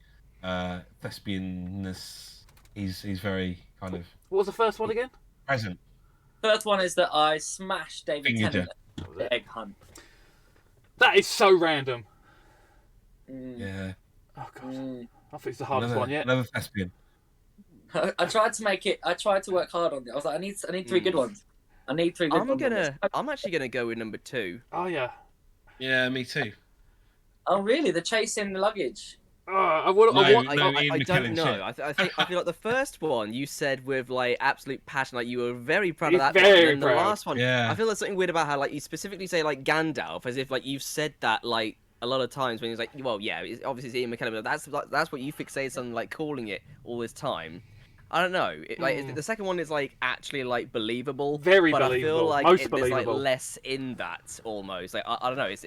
thespianness. He's very kind of What was the first one again? present. First one is that I smashed David Fingered Tennant at the egg hunt. That is so random. Yeah, Oh god, Mm. I think it's the hardest one yet. Another thespian. I tried to make it. I tried to work hard on it. I was like, I need three good ones. I need three good ones. on this. I'm actually gonna go with number 2. Oh yeah. Yeah, me too. Oh really? The chasing the luggage. I would. No, I want. no, I Ian don't McKellen know. shit. I feel like the first one you said with like absolute passion, like you were very proud He's of that. very one. And then proud. the last one, Yeah. I feel there's something weird about how like you specifically say like Gandalf, as if like you've said that like a lot of times when he's like, well, yeah, obviously it's Ian McKellen, but that's what you fixate on like calling it all this time. I don't know. The second one is like actually like believable, Very but I believable. feel like Most there's like believable. less in that almost. Like I don't know. It's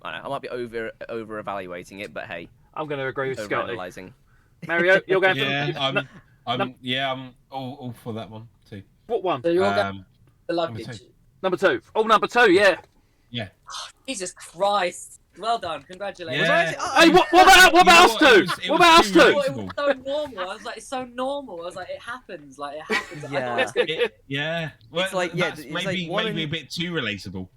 I don't know, I might be over evaluating it, but hey, I'm going to agree with over Scotty. analysing. Mario, you're going for Yeah, I'm all for that one too. what one? So you're all going the number luggage. two. Number 2. Oh, number 2. Yeah. Yeah. Jesus Christ! Well done. Congratulations. Yeah. Hey, what about us two? It What was about us too two? late. It was so normal. I was like, it's so normal. I was like, it happens. Like it happens. Yeah. Yeah. Well, It's like, yeah, that's it's maybe like one maybe in- a bit too relatable.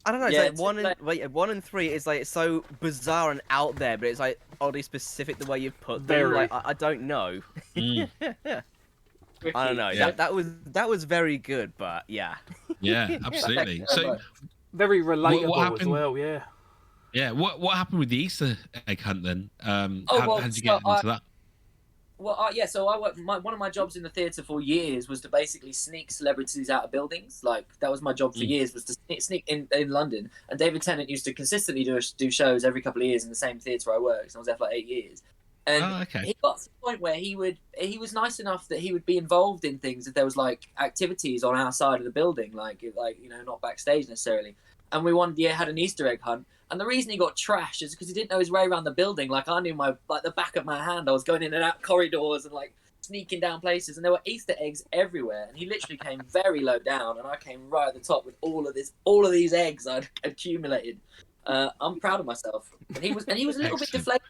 I don't know. It's Yeah, like it's one and like- 1 and 3 is like so bizarre and out there, but it's like oddly specific the way you've put them. Very. Like I don't know. Mm. I don't know. Yeah. That was very good, but yeah. Yeah, absolutely. So Very relatable as happened- well. Yeah. yeah, what happened with the Easter egg hunt then? How did you get so into that? Well, yeah. So I worked. One of my jobs in the theatre for years was to basically sneak celebrities out of buildings. Like that was my job for years, was to sneak in London. And David Tennant used to consistently do shows every couple of years in the same theatre I worked. And I was there for like 8 years. And Oh, okay. he got to the point where he was nice enough that he would be involved in things if there was like activities on our side of the building, like not backstage necessarily. And we had an Easter egg hunt. And the reason he got trashed is because he didn't know his way around the building. Like I knew the back of my hand. I was going in and out corridors and like sneaking down places, and there were Easter eggs everywhere. And he literally came very low down, and I came right at the top with all of these eggs I'd accumulated. I'm proud of myself. And he was a little bit Excellent. deflated.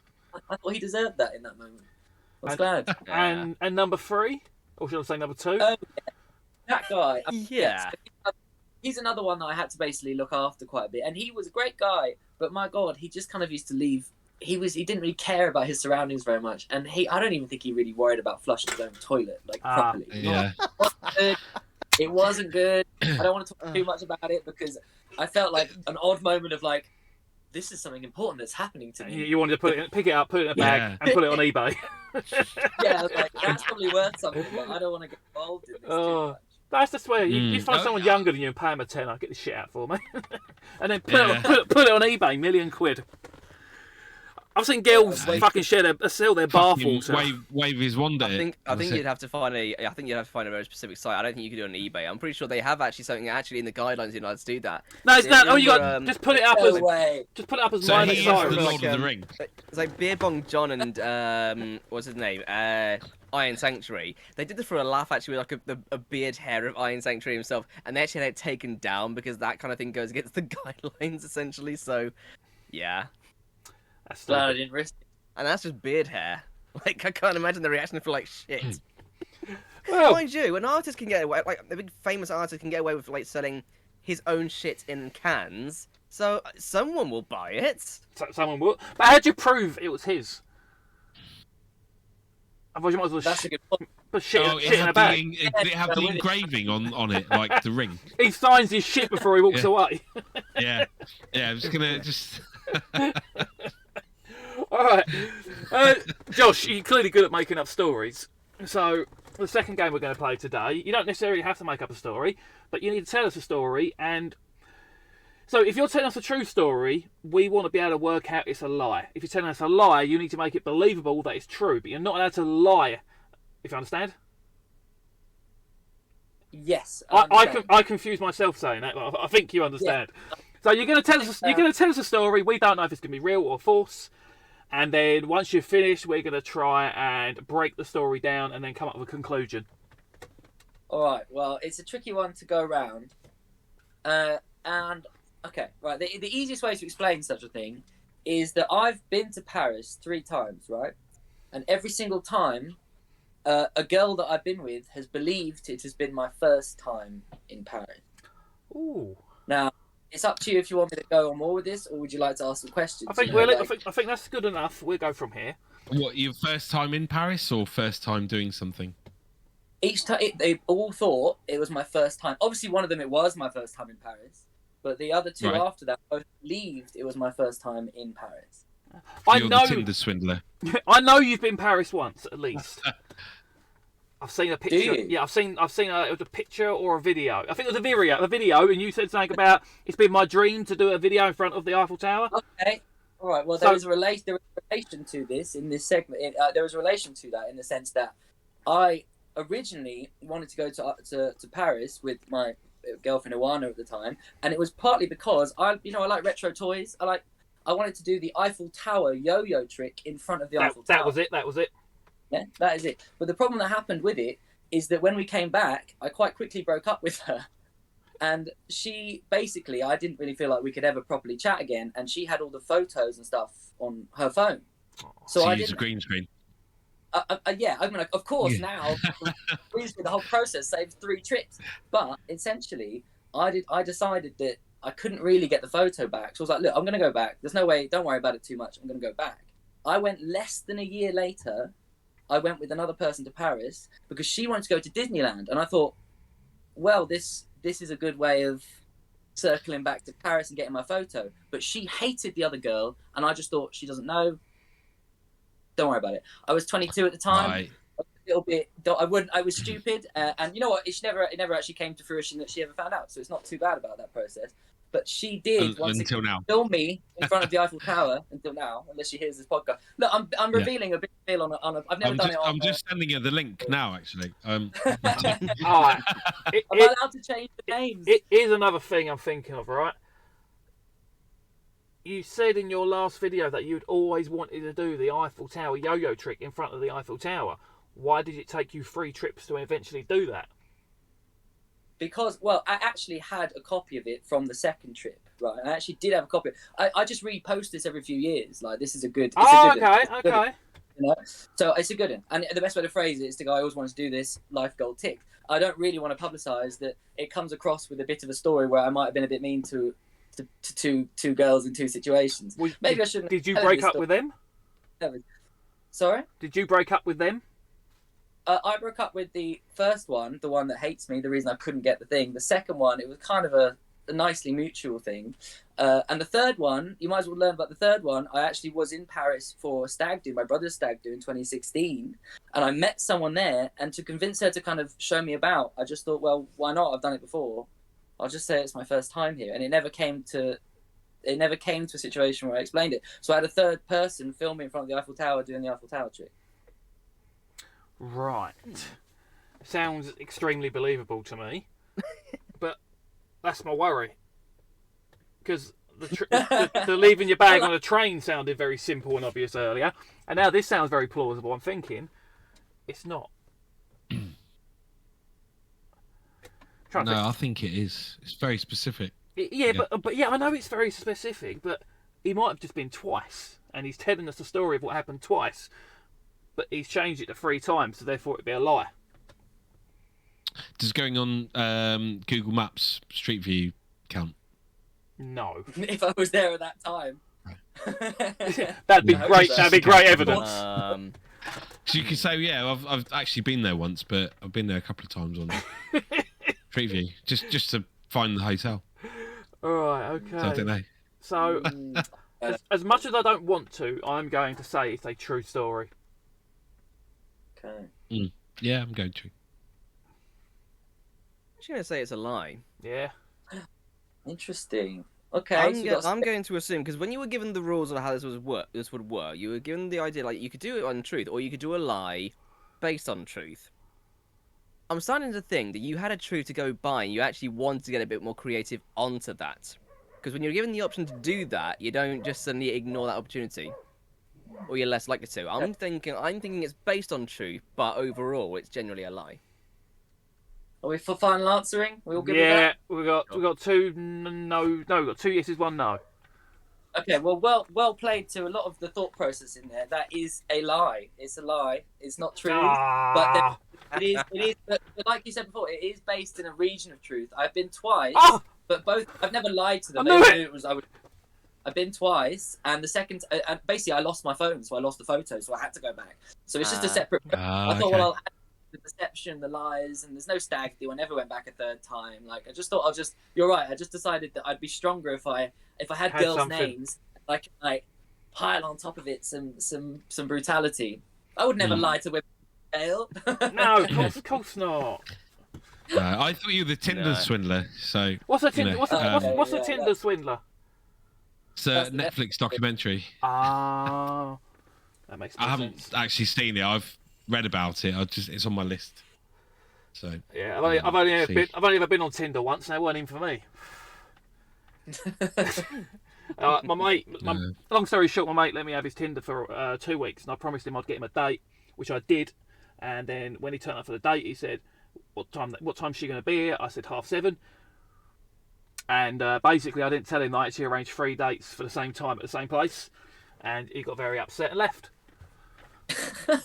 I thought he deserved that in that moment. I was glad. And number 3, or should I say number 2? That guy. Yeah. He's another one that I had to basically look after quite a bit, and he was a great guy. But my God, he just kind of used to leave. He didn't really care about his surroundings very much, and I don't even think he really worried about flushing his own toilet properly. Yeah. It wasn't good. I don't want to talk too much about it because I felt like an odd moment of like, this is something important that's happening to me. You wanted to pick it up, put it in a bag, Yeah. and put it on eBay. Yeah, I was like, that's probably worth something, but I don't want to get involved in this too much. That's the swear. You find Oh, someone yeah. younger than you and pay him a tenner, get this shit out for me, and then put Yeah. it on eBay, £1,000,000. I've seen girls fucking sell their bath Fucking water. wave his wand at it. I think you'd have to find a very specific site. I don't think you could do it on eBay. I'm pretty sure they have something in the guidelines in the United States to do that. No, it's not. Oh, you got Remember, just put it up No as way. So minus he is size. the Lord of the Ring. It's like Beer Bong John and what's his name? Iron Sanctuary. They did this for a laugh actually with like a beard hair of Iron Sanctuary himself, and they actually had it taken down because that kind of thing goes against the guidelines essentially. So, yeah. That's Glad I stupid. didn't risk it. And that's just beard hair. Like, I can't imagine the reaction for like shit. Well, Mind you, an artist can get away, like a big famous artist can get away with like selling his own shit in cans. So someone will buy it. someone would. But how'd you prove it was his? Otherwise, you might as well That's a good point. put shit, Oh, shit in a bag. did it have the engraving on it, like the ring? He signs his shit before he walks Yeah. away. Yeah, yeah. I'm just gonna just. All right, Josh, you're clearly good at making up stories. So the second game we're going to play today, you don't necessarily have to make up a story, but you need to tell us a story. And so if you're telling us a true story, we want to be able to work out it's a lie. If you're telling us a lie, you need to make it believable that it's true, but you're not allowed to lie. If you understand. Yes. I confuse myself saying that, but I think you understand. So you're going to tell us. You're going to tell us a story. We don't know if it's going to be real or false. And then once you've finished, we're going to try and break the story down and then come up with a conclusion. All right. Well, it's a tricky one to go round. And okay, right. The easiest way to explain such a thing is that I've been to Paris 3 times, right? And every single time, a girl that I've been with has believed it has been my first time in Paris. Ooh. Now, it's up to you if you want me to go on more with this, or would you like to ask some questions? I think I think that's good enough. We'll go from here. What, your first time in Paris or first time doing something? Each time they all thought it was my first time. Obviously, one of them it was my first time in Paris, but the other 2 Right. after that both believed it was my first time in Paris. You're the Tinder swindler. I know you've been Paris once at least. I've seen a picture. you? Yeah, I've seen it was a picture or a video. I think it was a video, and you said something about it's been my dream to do a video in front of the Eiffel Tower. Okay, all right. Well, So- there is a relation to this in this segment. There is a relation to that in the sense that I originally wanted to go to Paris with my girlfriend Iwana at the time, and it was partly because I like retro toys. I wanted to do the Eiffel Tower yo-yo trick in front of the Eiffel Tower. That was it. Yeah, that is it. But the problem that happened with it is that when we came back, I quite quickly broke up with her. And she basically, I didn't really feel like we could ever properly chat again. And she had all the photos and stuff on her phone. So I use a didn't. green screen. Yeah, I mean, of course, Yeah. now the whole process saves 3 trips. But essentially, I decided that I couldn't really get the photo back. So I was like, look, I'm going to go back. There's no way. Don't worry about it too much. I'm going to go back. I went less than a year later. I went with another person to Paris because she wanted to go to Disneyland, and I thought, well, this is a good way of circling back to Paris and getting my photo. But she hated the other girl, and I just thought, she doesn't know. Don't worry about it. I was 22 at the time. Right. A little bit. I was stupid, and you know what? It never actually came to fruition that she ever found out. So it's not too bad about that process. But she did Until now. film me in front of the Eiffel Tower until now, unless she hears this podcast. Look, I'm revealing a big deal on a. I've never done it. I'm just sending you the link now, actually. All right. Am I allowed to change the names? It is another thing I'm thinking of, right? You said in your last video that you'd always wanted to do the Eiffel Tower yo-yo trick in front of the Eiffel Tower. Why did it take you 3 trips to eventually do that? Because, well, I actually had a copy of it from the second trip, right? I actually did have a copy. I just repost this every few years. Like, this is a good. Okay. You know? So it's a good one. And the best way to phrase it is to go, I always wanted to do this life goal tick. I don't really want to publicise that it comes across with a bit of a story where I might have been a bit mean to two girls in 2 situations. Maybe I shouldn't. Did you break up with them? Sorry? Did you break up with them? I broke up with the first one, the one that hates me, the reason I couldn't get the thing. The second one, it was kind of a nicely mutual thing. And the third one, you might as well learn about the third one. I actually was in Paris for a stag do, my brother's stag do in 2016. And I met someone there, and to convince her to kind of show me about, I just thought, well, why not? I've done it before. I'll just say it's my first time here. And it never came to it never came to a situation where I explained it. So I had a third person filming in front of the Eiffel Tower doing the Eiffel Tower trick. Right. Sounds extremely believable to me, but that's my worry. Because the leaving your bag on a train sounded very simple and obvious earlier, and now this sounds very plausible. I'm thinking it's not. I think it is. It's very specific. Yeah, but yeah, I know it's very specific, but he might have just been twice, and he's telling us the story of what happened twice, but he's changed it to 3 times, so therefore it'd be a lie. Does going on Google Maps Street View count? No. If I was there at that time. That'd be great. That'd be great evidence. So you could say, yeah, I've actually been there once, but I've been there a couple of times on Street View, just to find the hotel. All right, okay. So I don't know. So, as much as I don't want to, I'm going to say it's a true story. Okay. Yeah, I'm going to. I'm just going to say it's a lie. Yeah. Interesting. Okay. I'm going to assume, because when you were given the rules of how this would work, you were given the idea like you could do it on truth, or you could do a lie based on truth. I'm starting to think that you had a truth to go by, and you actually wanted to get a bit more creative onto that. Because when you're given the option to do that, you don't just suddenly ignore that opportunity, or you're less likely to. I'm thinking it's based on truth, but overall, it's generally a lie. Are we for final answering? We all good Yeah, with we got 2 we got 2 yeses, 1 no. that? Okay, well played to a lot of the thought process in there. That is a lie. It's a lie. It's not true. But it is. But like you said before, it is based in a region of truth. I've been twice, but both. I've never lied to them. They knew it was. I've been twice, and the second, and basically, I lost my phone, so I lost the photo, so I had to go back. So it's just a separate. I thought, well, I'll add the deception, the lies, and there's no stag do. I never went back a third time. Like I just thought, You're right. I just decided that I'd be stronger if I had girls' names. I could like pile on top of it some brutality. I would never lie to women. No, of course not. I thought you were the Tinder swindler. So what's a Tinder? What's a Tinder swindler? It's a Netflix documentary. That makes no sense. I haven't actually seen it. I've read about it. It's on my list. So yeah, I've only ever been on Tinder once, and it weren't even for me. My mate. Long story short, my mate let me have his Tinder for 2 weeks, and I promised him I'd get him a date, which I did. And then when he turned up for the date, he said, "What time's she going to be here?" I said 7:30. And basically, I didn't tell him that I actually arranged 3 dates for the same time at the same place, and he got very upset and left.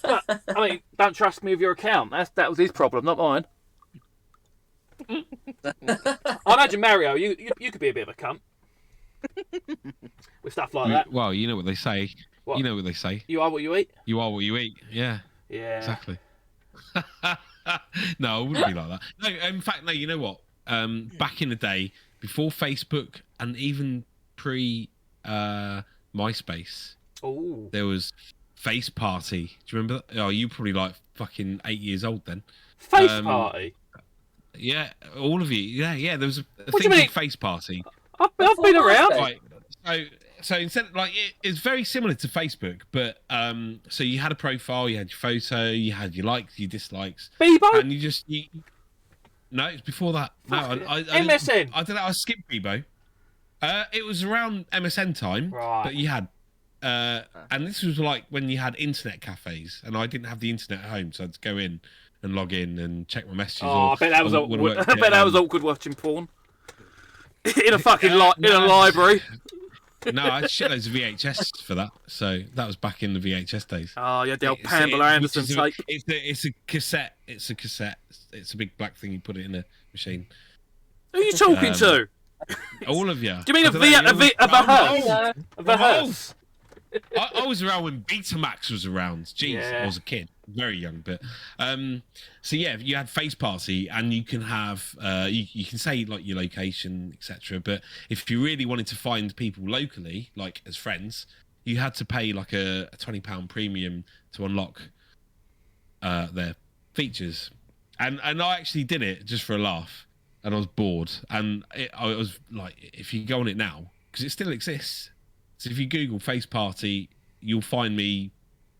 But, I mean, don't trust me with your account. That was his problem, not mine. I imagine Mario, you could be a bit of a cunt with stuff like that. Well, you know what they say. What? You know what they say. You are what you eat. You are what you eat. Yeah. Yeah. Exactly. No, I wouldn't be like that. No, in fact, no. You know what? Back in the day, before Facebook and even pre MySpace, there was Face Party. Do you remember that? Oh, you probably like fucking 8 years old then. Face Party? Yeah, all of you. Yeah. There was a thing called Face Party. I've been around. Right. So instead, like it's very similar to Facebook, but so you had a profile, you had your photo, you had your likes, your dislikes, Bebo? and no, it's before that. No, I MSN. I don't know. I skipped Bebo. It was around MSN time, right? But you had, and this was like when you had internet cafes, and I didn't have the internet at home, so I had to go in and log in and check my messages. I bet that was awkward. I bet that was awkward watching porn in a fucking in a library. No, I had shitloads of VHS for that. So that was back in the VHS days. Oh, yeah, the old Pamela Anderson tape. It's a cassette. It's a cassette. It's a big black thing. You put it in a machine. Who are you talking to? All of you. Do you mean a hearse? I was around when Betamax was around. Jeez, Yeah. I was a kid, very young. But so yeah, you had Face Party, and you can have you can say like your location, etc. But if you really wanted to find people locally, like as friends, you had to pay like a £20 premium to unlock their features. And I actually did it just for a laugh, and I was bored. And I was like, if you go on it now, because it still exists. So if you Google face party, you'll find me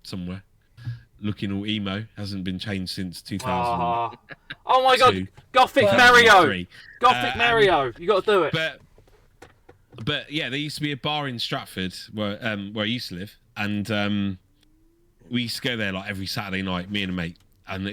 somewhere looking all emo. Hasn't been changed since 2000. Oh my god, Gothic Mario! Gothic Mario, you got to do it. But yeah, there used to be a bar in Stratford where I used to live, and we used to go there like every Saturday night, me and a mate. And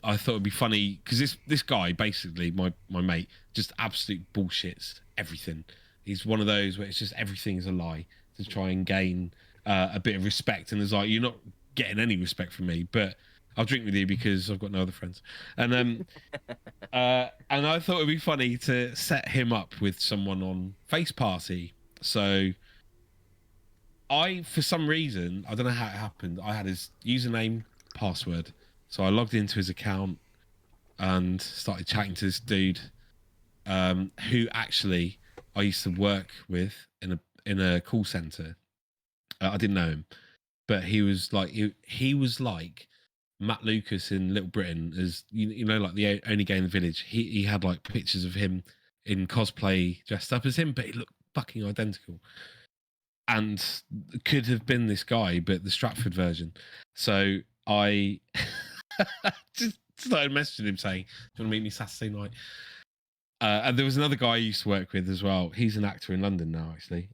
I thought it'd be funny because this guy, basically my mate, just absolute bullshits everything. He's one of those where it's just everything is a lie to try and gain a bit of respect. And there's like, you're not getting any respect from me, but I'll drink with you because I've got no other friends. And and I thought it'd be funny to set him up with someone on Face Party. So for some reason, I don't know how it happened, I had his username, password. So I logged into his account and started chatting to this dude, who actually I used to work with in a call center. I didn't know him, but he was like Matt Lucas in Little Britain, as you know, like the only gay in the village. He had like pictures of him in cosplay dressed up as him, but he looked fucking identical. And could have been this guy, but the Stratford version. So I just started messaging him saying, "Do you want to meet me Saturday night?" And there was another guy I used to work with as well. He's an actor in London now, actually.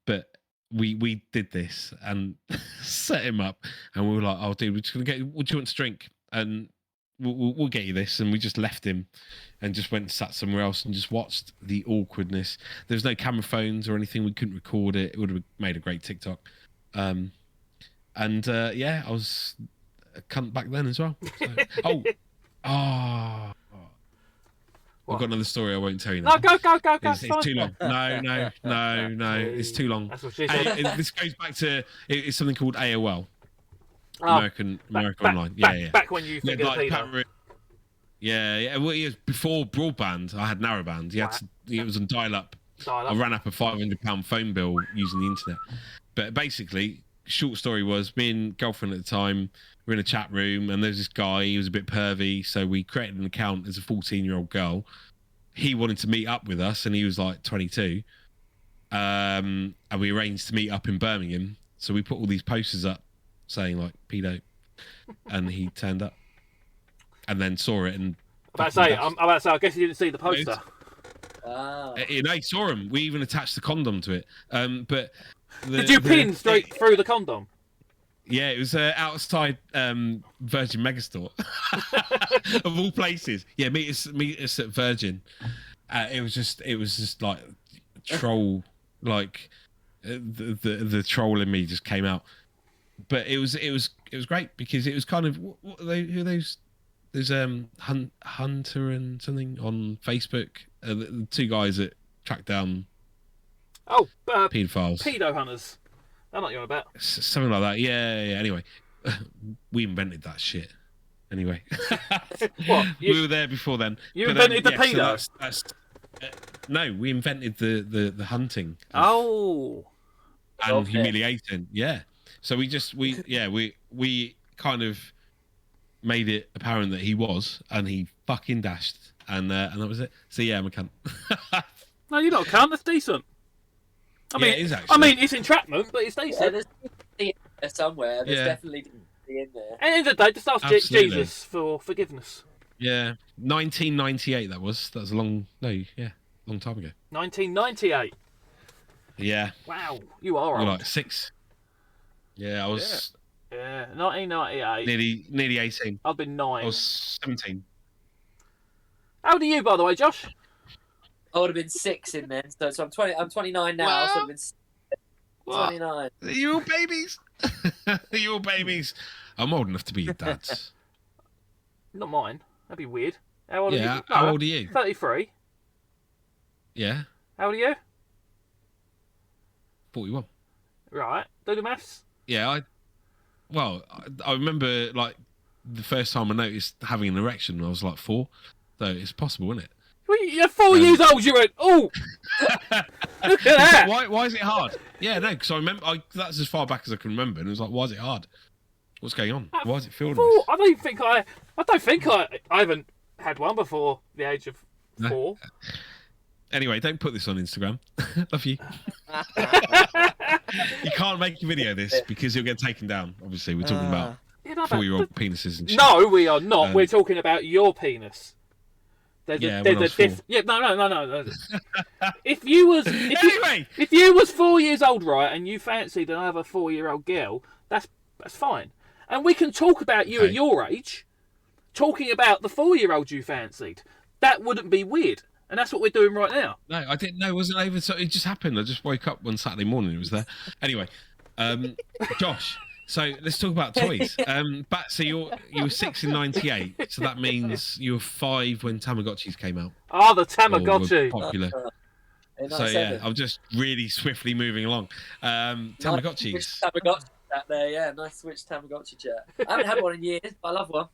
But we did this and set him up, and we were like, "Oh, dude, we're just gonna get. What do you want to drink?" And we'll get you this. And we just left him, and just went and sat somewhere else and just watched the awkwardness. There was no camera phones or anything. We couldn't record it. It would have made a great TikTok. Yeah, I was a cunt back then as well. So. I've got another story I won't tell you now. No, go. It's too long. No. It's too long. That's what she said. This goes back to it's something called AOL. American Online. Back when you think of pedo. Yeah. Well, it was before broadband. I had narrowband. It was on dial-up. I ran up a £500 phone bill using the internet. But basically, short story was, me and girlfriend at the time were in a chat room, and there's this guy. He was a bit pervy, so we created an account as a 14-year-old girl. He wanted to meet up with us, and he was like 22. And we arranged to meet up in Birmingham. So we put all these posters up saying like pedo, and he turned up and then saw it. And I'm about to say, I guess you didn't see the poster. He saw him. We even attached the condom to it. But did you pin straight through the condom? Yeah, it was outside Virgin Megastore, of all places. Yeah, meet us at Virgin. It was just like troll, like the troll in me just came out. But it was great because it was kind of who are those? There's Hunter and something on Facebook. The two guys that track down paedophiles, pedo hunters. I'm not on about something like that. Yeah. Anyway, we invented that shit. Anyway, we were there before then. You invented the pedo. So that's no, we invented the hunting. And humiliating. Yeah. So we kind of made it apparent that he was, and he fucking dashed, and that was it. So yeah, I'm a cunt. No, you're not a cunt. That's decent. I mean, it is actually. I mean, it's entrapment, but it's decent. There's in there somewhere. There's definitely in there. At the end of the day, just ask Jesus for forgiveness. Yeah, 1998. That was a long time ago. 1998. Yeah. Wow, you are old. You're like 6. Yeah, I was. Yeah, 1998. Nearly 18. I've been 9. I was 17. How old are you, by the way, Josh? I would have been 6 in then. So I'm 20. I'm 29 now. Well, so I've been 29. Are you all babies? Are you all babies? I'm old enough to be your dad. Not mine. That'd be weird. How old are you? No, how old are you? 33. Yeah. How old are you? 41. Right. Do the maths. Yeah, I remember like the first time I noticed having an erection when I was like 4. So it's possible, isn't it? Well, you're 4 years old. You went, oh, look at that. Why is it hard? Yeah, no, because I remember that's as far back as I can remember, and it was like, why is it hard? What's going on? Why does it feel nice? I don't think I haven't had one before the age of 4. Anyway, don't put this on Instagram. Love you. You can't make a video of this because you'll get taken down. Obviously, we're talking about 4-year-old penises and shit. No, we are not. We're talking about your penis. Yeah, when I was 4. No. If you was 4 years old, right, and you fancied another 4-year-old girl, that's fine. And we can talk about you at your age, talking about the 4-year-old you fancied. That wouldn't be weird. And that's what we're doing right now. No, I didn't know. It wasn't over. So it just happened. I just woke up one Saturday morning. It was there. Anyway, Josh. So let's talk about toys. So you were 6 in '98. So that means you were 5 when Tamagotchis came out. Ah, the Tamagotchi. Popular. So yeah, I'm just really swiftly moving along. Tamagotchis. Nice Tamagotchi chat there, yeah. Nice switch Tamagotchi chat. I haven't had one in years, but I love one.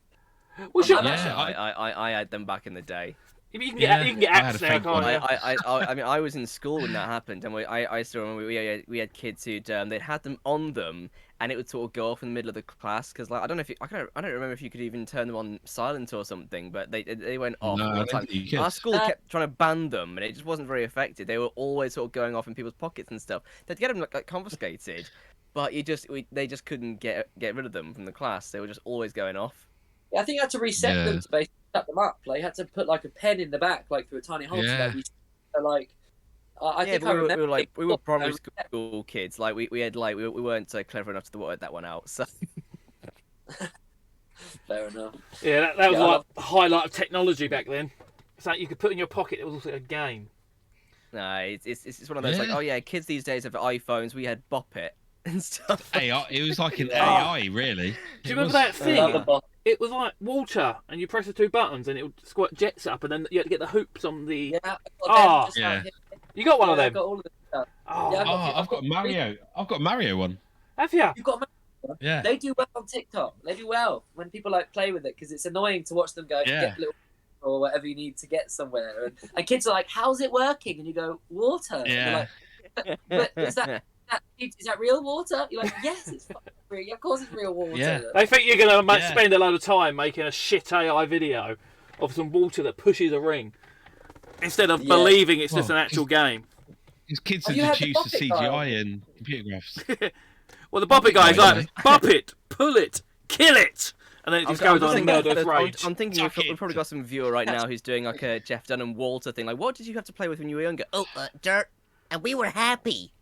Well, I had them back in the day. You can get apps now, can't you? I mean, I was in school when that happened, and I still remember we had kids who'd they'd had them on them, and it would sort of go off in the middle of the class because like I don't remember if you could even turn them on silent or something, but they went off all the time. Our school kept trying to ban them, and it just wasn't very effective. They were always sort of going off in people's pockets and stuff. They'd get them like confiscated, but they just couldn't get rid of them from the class. They were just always going off. Yeah, I think I had to reset them to basically shut them up. Like, you had to put like a pen in the back, like through a tiny hole. Yeah. So, like, I think I remember. We were primary school kids. Like we weren't clever enough to work that one out. So. Fair enough. Yeah, that was like the highlight of technology back then. It's like you could put in your pocket. It was also a game. No, it's one of those like, oh yeah, kids these days have iPhones. We had Bop It and stuff. AI. It was like an AI, really. Do you remember that thing? It was like water, and you press the 2 buttons, and it would squirt jets up, and then you had to get the hoops on the. Yeah. You got one of them. I got all of them stuff. I've got Mario. I've got Mario one. Have you? You've got a Mario one? Yeah. They do well on TikTok. They do well when people like play with it because it's annoying to watch them go get little or whatever you need to get somewhere, and kids are like, "How's it working?" And you go, "Water." Yeah. Like, but is that real water? You're like, yes, it's fucking real. Of course it's real water. Yeah. They think you're going to spend a load of time making a shit AI video of some water that pushes a ring instead of believing it's just an actual game. These kids are just used to CGI and computer graphics. Well, the Bop It guy is like, bop it, pull it, kill it. And then it just goes on a murderous rage. I'm thinking we've probably got some viewer right now who's doing like a Jeff Dunham Walter thing. Like, what did you have to play with when you were younger? Oh, dirt. And we were happy.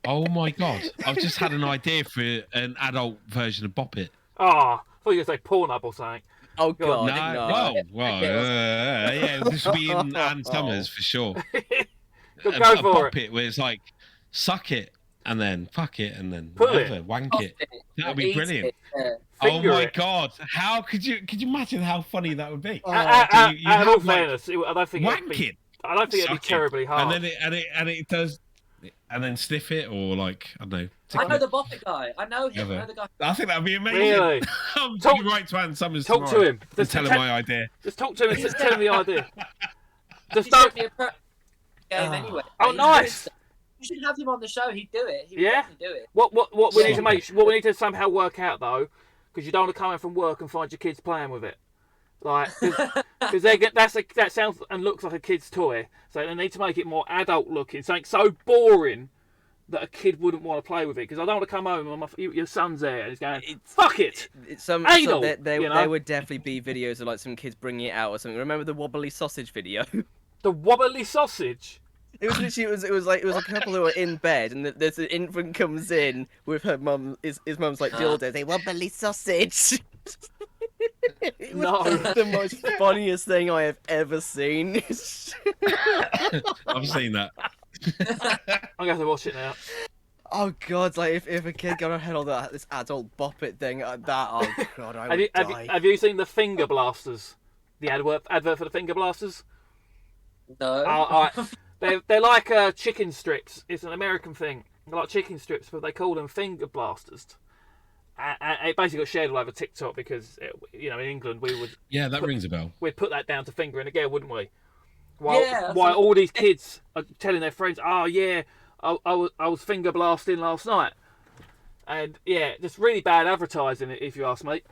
Oh my god! I've just had an idea for an adult version of Bop It. I thought you were going to say Pornhub or something. Oh god! Yeah, this will be in Ann Summers for sure. Go a for Bop It where it's like suck it and then fuck it and then pull whatever, it. wank it. That would be brilliant. Oh my god! How could you imagine how funny that would be? In all fairness, I don't think wank it. I don't think it'd be terribly hard. And then it does, and then sniff it or like I don't know. I know the Bop It guy. I know him. I know the guy. I think that'd be amazing. Really? I'm talking right to Ann Summers. Talk to him. Just tell him my idea. Just talk to him and tell him the idea. Just don't. Game anyway. Oh, nice. You should have him on the show. He'd do it. He'd definitely do it. What we need to what we need to somehow work out though, because you don't want to come in from work and find your kids playing with it. Like, because that sounds and looks like a kid's toy, so they need to make it more adult looking, something so boring that a kid wouldn't want to play with it. Because I don't want to come home and your son's there and he's going, "Fuck it." Anal, there would definitely be videos of like some kids bringing it out or something. Remember the wobbly sausage video? The wobbly sausage. It was literally it was a couple who were in bed and there's an infant comes in with her mum. His mum's like dildo. They wobbly sausage. It was the most funniest thing I have ever seen. I've seen that. I'm going to watch it now. Oh god, like if a kid got ahead of this adult Bop It thing, oh god, I would die. Have you seen the finger blasters? The advert for the finger blasters? No. They're like chicken strips. It's an American thing. They're like chicken strips, but they call them finger blasters. And it basically got shared all over TikTok because, in England we would... Yeah, that rings a bell. We'd put that down to fingering a girl, wouldn't we? While all these kids are telling their friends, oh yeah, I was finger blasting last night. And yeah, just really bad advertising, if you ask me.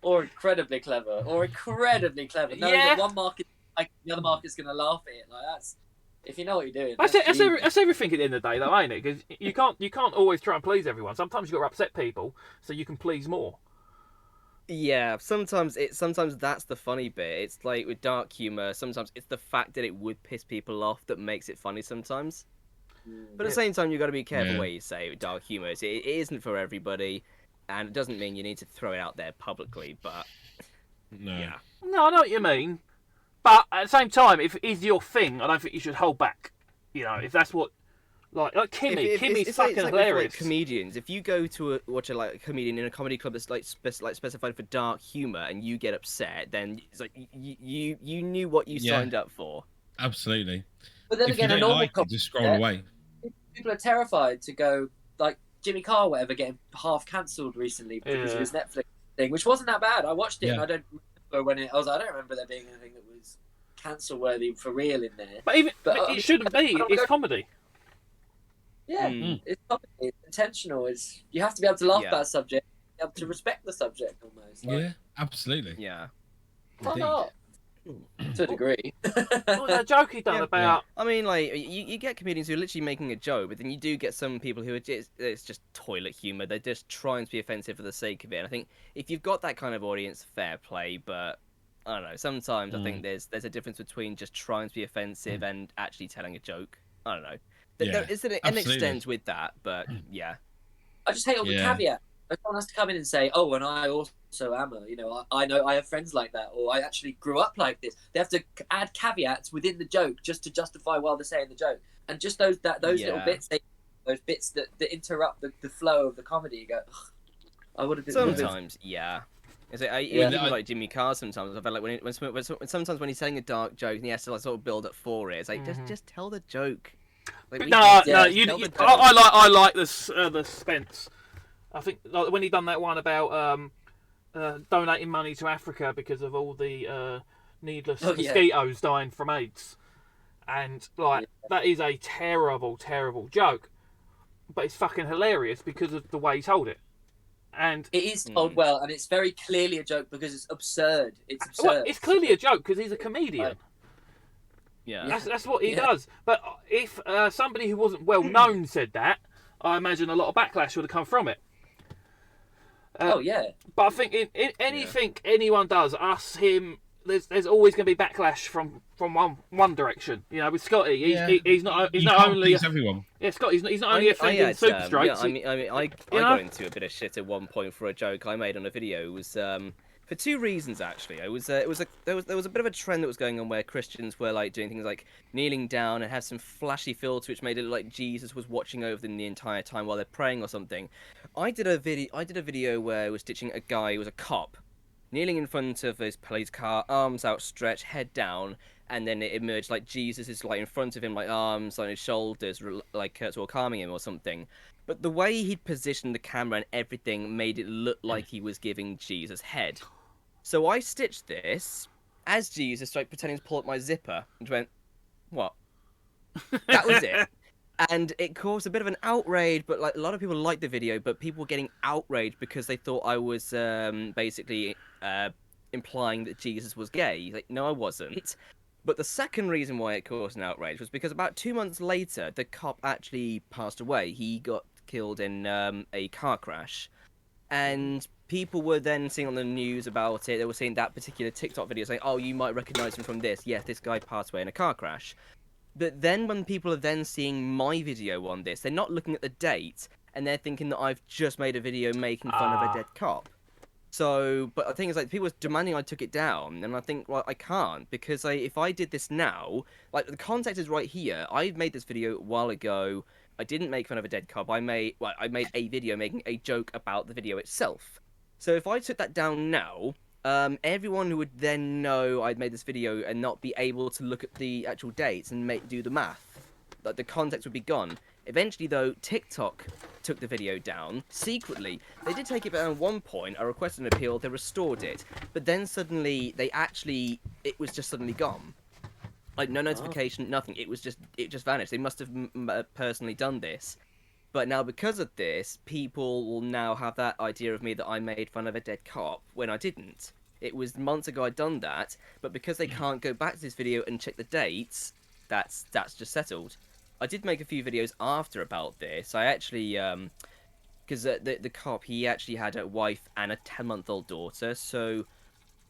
Or incredibly clever. Knowing that one market like the other market's gonna laugh at it. Like that's if you know what you're doing. That's everything at the end of the day, though, ain't it? Because you can't always try and please everyone. Sometimes you got to upset people so you can please more. Yeah, sometimes that's the funny bit. It's like with dark humor, sometimes it's the fact that it would piss people off that makes it funny sometimes. But at the same time, you've got to be careful where you say dark humor. It isn't for everybody, and it doesn't mean you need to throw it out there publicly. But No. yeah, No, I know what you mean. But at the same time, if it is your thing, I don't think you should hold back. You know, if that's what, like Kimmy's it's fucking like hilarious. comedians. If you go to watch a comedian in a comedy club that's like specified for dark humor, and you get upset, then it's like you knew what you signed up for. Absolutely. But then If again, you a don't normal like it, just scroll away. people are terrified to go, like Jimmy Carr, or whatever, getting half cancelled recently because of his Netflix thing, which wasn't that bad. I watched it and I don't remember when I don't remember there being anything that was cancel worthy for real in there. But it shouldn't be. It's comedy. Yeah, it's comedy. It's intentional. You have to be able to laugh about a subject, be able to respect the subject almost. Like, Yeah, absolutely. Yeah. Why not? To a degree. Well, that joke he done about. I mean, like you get comedians who are literally making a joke, but then you do get some people who it's just toilet humor. They're just trying to be offensive for the sake of it. And I think if you've got that kind of audience, fair play. But I don't know. Sometimes I think there's a difference between just trying to be offensive and actually telling a joke. I don't know. There is an extent with that, but yeah. I just hate all the caveats. Someone has to come in and say, "Oh, and I also am a, I know I have friends like that, or I actually grew up like this." They have to add caveats within the joke just to justify why they're saying the joke, and just those little bits, those bits that interrupt the flow of the comedy. You go, I would have been sometimes, yeah. Even like Jimmy Carr. Sometimes I feel like when sometimes when he's telling a dark joke and he has to like sort of build up for it, it's like just tell the joke. Like, I like the suspense. I think like when he done that one about donating money to Africa because of all the needless mosquitoes dying from AIDS, and that is a terrible, terrible joke, but it's fucking hilarious because of the way he told it. And it is told well, and it's very clearly a joke because it's absurd. It's absurd. Well, it's clearly a joke because he's a comedian. Yeah, that's what he does. But if somebody who wasn't well known said that, I imagine a lot of backlash would have come from it. But I think in anything anyone does, us, him, there's always going to be backlash from one direction. You know, with Scotty, he's not only everyone. Yeah, Scott, he's not only offending super straights. I got into a bit of shit at one point for a joke I made on a video. It was for two reasons actually. There was a bit of a trend that was going on where Christians were like doing things like kneeling down and have some flashy filter which made it look like Jesus was watching over them the entire time while they're praying or something. I did a video where I was stitching a guy who was a cop, kneeling in front of his police car, arms outstretched, head down, and then it emerged like Jesus is like in front of him, like arms on his shoulders, like sort of calming him or something. But the way he'd positioned the camera and everything made it look like he was giving Jesus head. So I stitched this as Jesus, like pretending to pull up my zipper, and went, "What?" That was it. And it caused a bit of an outrage, but like a lot of people liked the video, but people were getting outraged because they thought I was basically implying that Jesus was gay. Like, no, I wasn't. But the second reason why it caused an outrage was because about 2 months later, the cop actually passed away. He got killed in a car crash. And people were then seeing on the news about it. They were seeing that particular TikTok video saying, "Oh, you might recognize him from this. Yes, this guy passed away in a car crash." But then when people are then seeing my video on this, they're not looking at the date, and they're thinking that I've just made a video making fun of a dead cop. So, but the thing is, like, people were demanding I took it down, and I think, well, I can't, because if I did this now, like, the context is right here. I made this video a while ago. I didn't make fun of a dead cop. I made a video making a joke about the video itself. So if I took that down now, everyone who would then know I'd made this video and not be able to look at the actual dates and do the math, like, the context would be gone. Eventually, though, TikTok took the video down secretly. They did take it down at one point. I requested an appeal. They restored it, but then suddenly it was just suddenly gone. Like, no notification, nothing. It just vanished. They must have personally done this. But now, because of this, people will now have that idea of me that I made fun of a dead cop when I didn't. It was months ago I'd done that, but because they can't go back to this video and check the dates, that's just settled. I did make a few videos after about this. I actually, because the cop, he actually had a wife and a 10-month-old daughter, so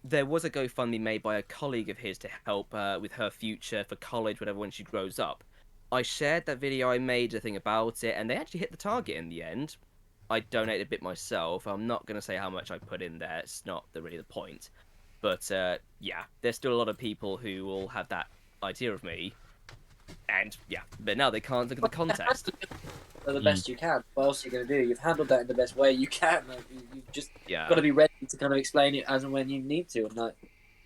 there was a GoFundMe made by a colleague of his to help with her future for college, whatever, when she grows up. I shared that video I made, a thing about it, and they actually hit the target in the end. I donated a bit myself. I'm not going to say how much I put in there. It's not really the point. But, yeah, there's still a lot of people who will have that idea of me. And, yeah, but now they can't look at the contest. The best you can. What else are you going to do? You've handled that in the best way you can. Like, you've just Yeah. got to be ready to kind of explain it as and when you need to. And like,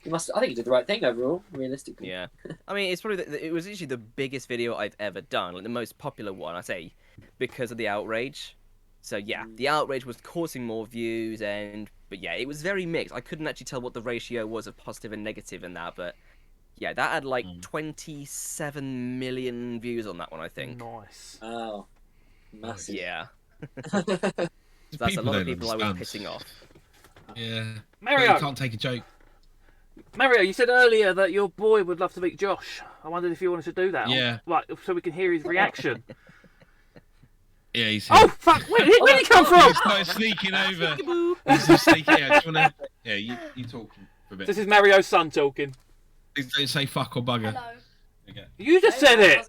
you must. I think you did the right thing overall, realistically. Yeah. I mean, it's probably it was actually the biggest video I've ever done, like the most popular one, I say, because of the outrage. So yeah, the outrage was causing more views, but yeah, it was very mixed. I couldn't actually tell what the ratio was of positive and negative in that, but yeah, that had like 27 million views on that one, I think. Nice. Oh, massive. Yeah. So that's a lot of people I was pissing off. Yeah. Mario! You can't take a joke. Mario, you said earlier that your boy would love to meet Josh. I wondered if you wanted to do that. Yeah. Right, so we can hear his reaction. Yeah, he's Oh, fuck! Where did he come from? He started sneaking over. He's just sneaking. Yeah, do you wanna... yeah, you talk for a bit. This is Mario's son talking. Don't say fuck or bugger. Hello. Okay. You just said it!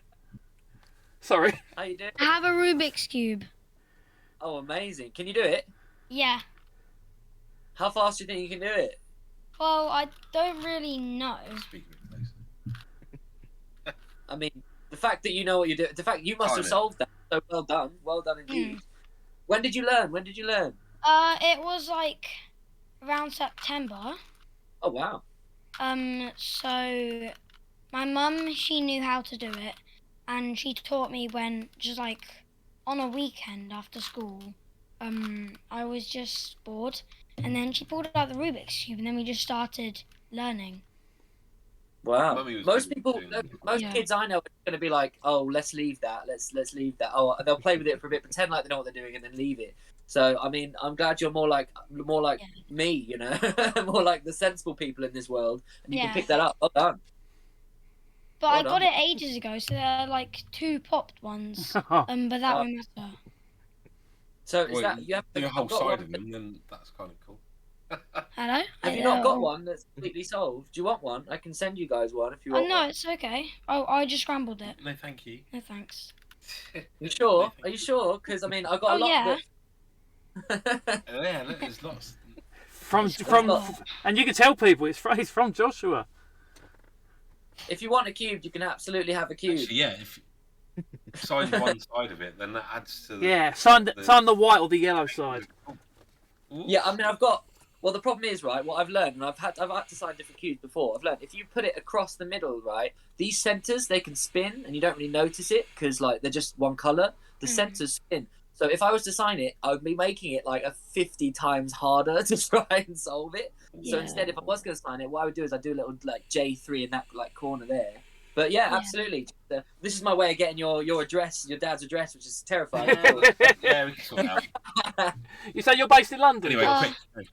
Sorry. How you doing? I have a Rubik's Cube. Oh, amazing. Can you do it? Yeah. How fast do you think you can do it? Well, I don't really know. Speak a bit closer. I mean, the fact that you know what you're doing, the fact you must have solved that. So well done. Well done indeed. When did you learn? It was like around September. Oh, wow. So my mum, she knew how to do it, and she taught me when, just like on a weekend after school, I was just bored, and then she pulled out the Rubik's Cube, and then we just started learning. Wow. Mummy was Most doing people, that. most Yeah. kids I know are going to be like, oh, let's leave that. Let's leave that. Oh, they'll play with it for a bit, pretend like they know what they're doing, and then leave it. So, I mean, I'm glad you're more like me, you know, more like the sensible people in this world, and you Yeah. can pick that up. Well done. But Well I got done. it ages ago, so they're like 2 popped ones. But that Oh. won't matter. So, is Well, that you have do a whole got side one of them, then that's kind of cool. Hello? Have you not got one that's completely solved? Do you want one? I can send you guys one if you Oh, want. no, One. it's okay. Oh, I just scrambled it. No, thank you. No thanks. You sure? Are you sure? Because I mean, I got a Oh, lot. yeah. Yeah, look, there's lots. From and you can tell people it's from Joshua. If you want a cube, you can absolutely have a cube. Actually, yeah, if sign one side of it, then that adds to the. Yeah, sign the white or the yellow side. Ooh. Yeah, I mean, I've got. Well, the problem is, right, what I've learned, and I've had to sign different cubes before. I've learned if you put it across the middle, right, these centers they can spin, and you don't really notice it because like they're just one color. The centers spin. So if I was to sign it, I would be making it like 50 times harder to try and solve it. So Yeah. instead, if I was going to sign it, what I would do is I'd do a little like J3 in that like corner there. But yeah, Yeah. absolutely. This is my way of getting your address, your dad's address, which is terrifying. Yeah, we can sort it out. You say you're based in London? Anyway, Uh, quick.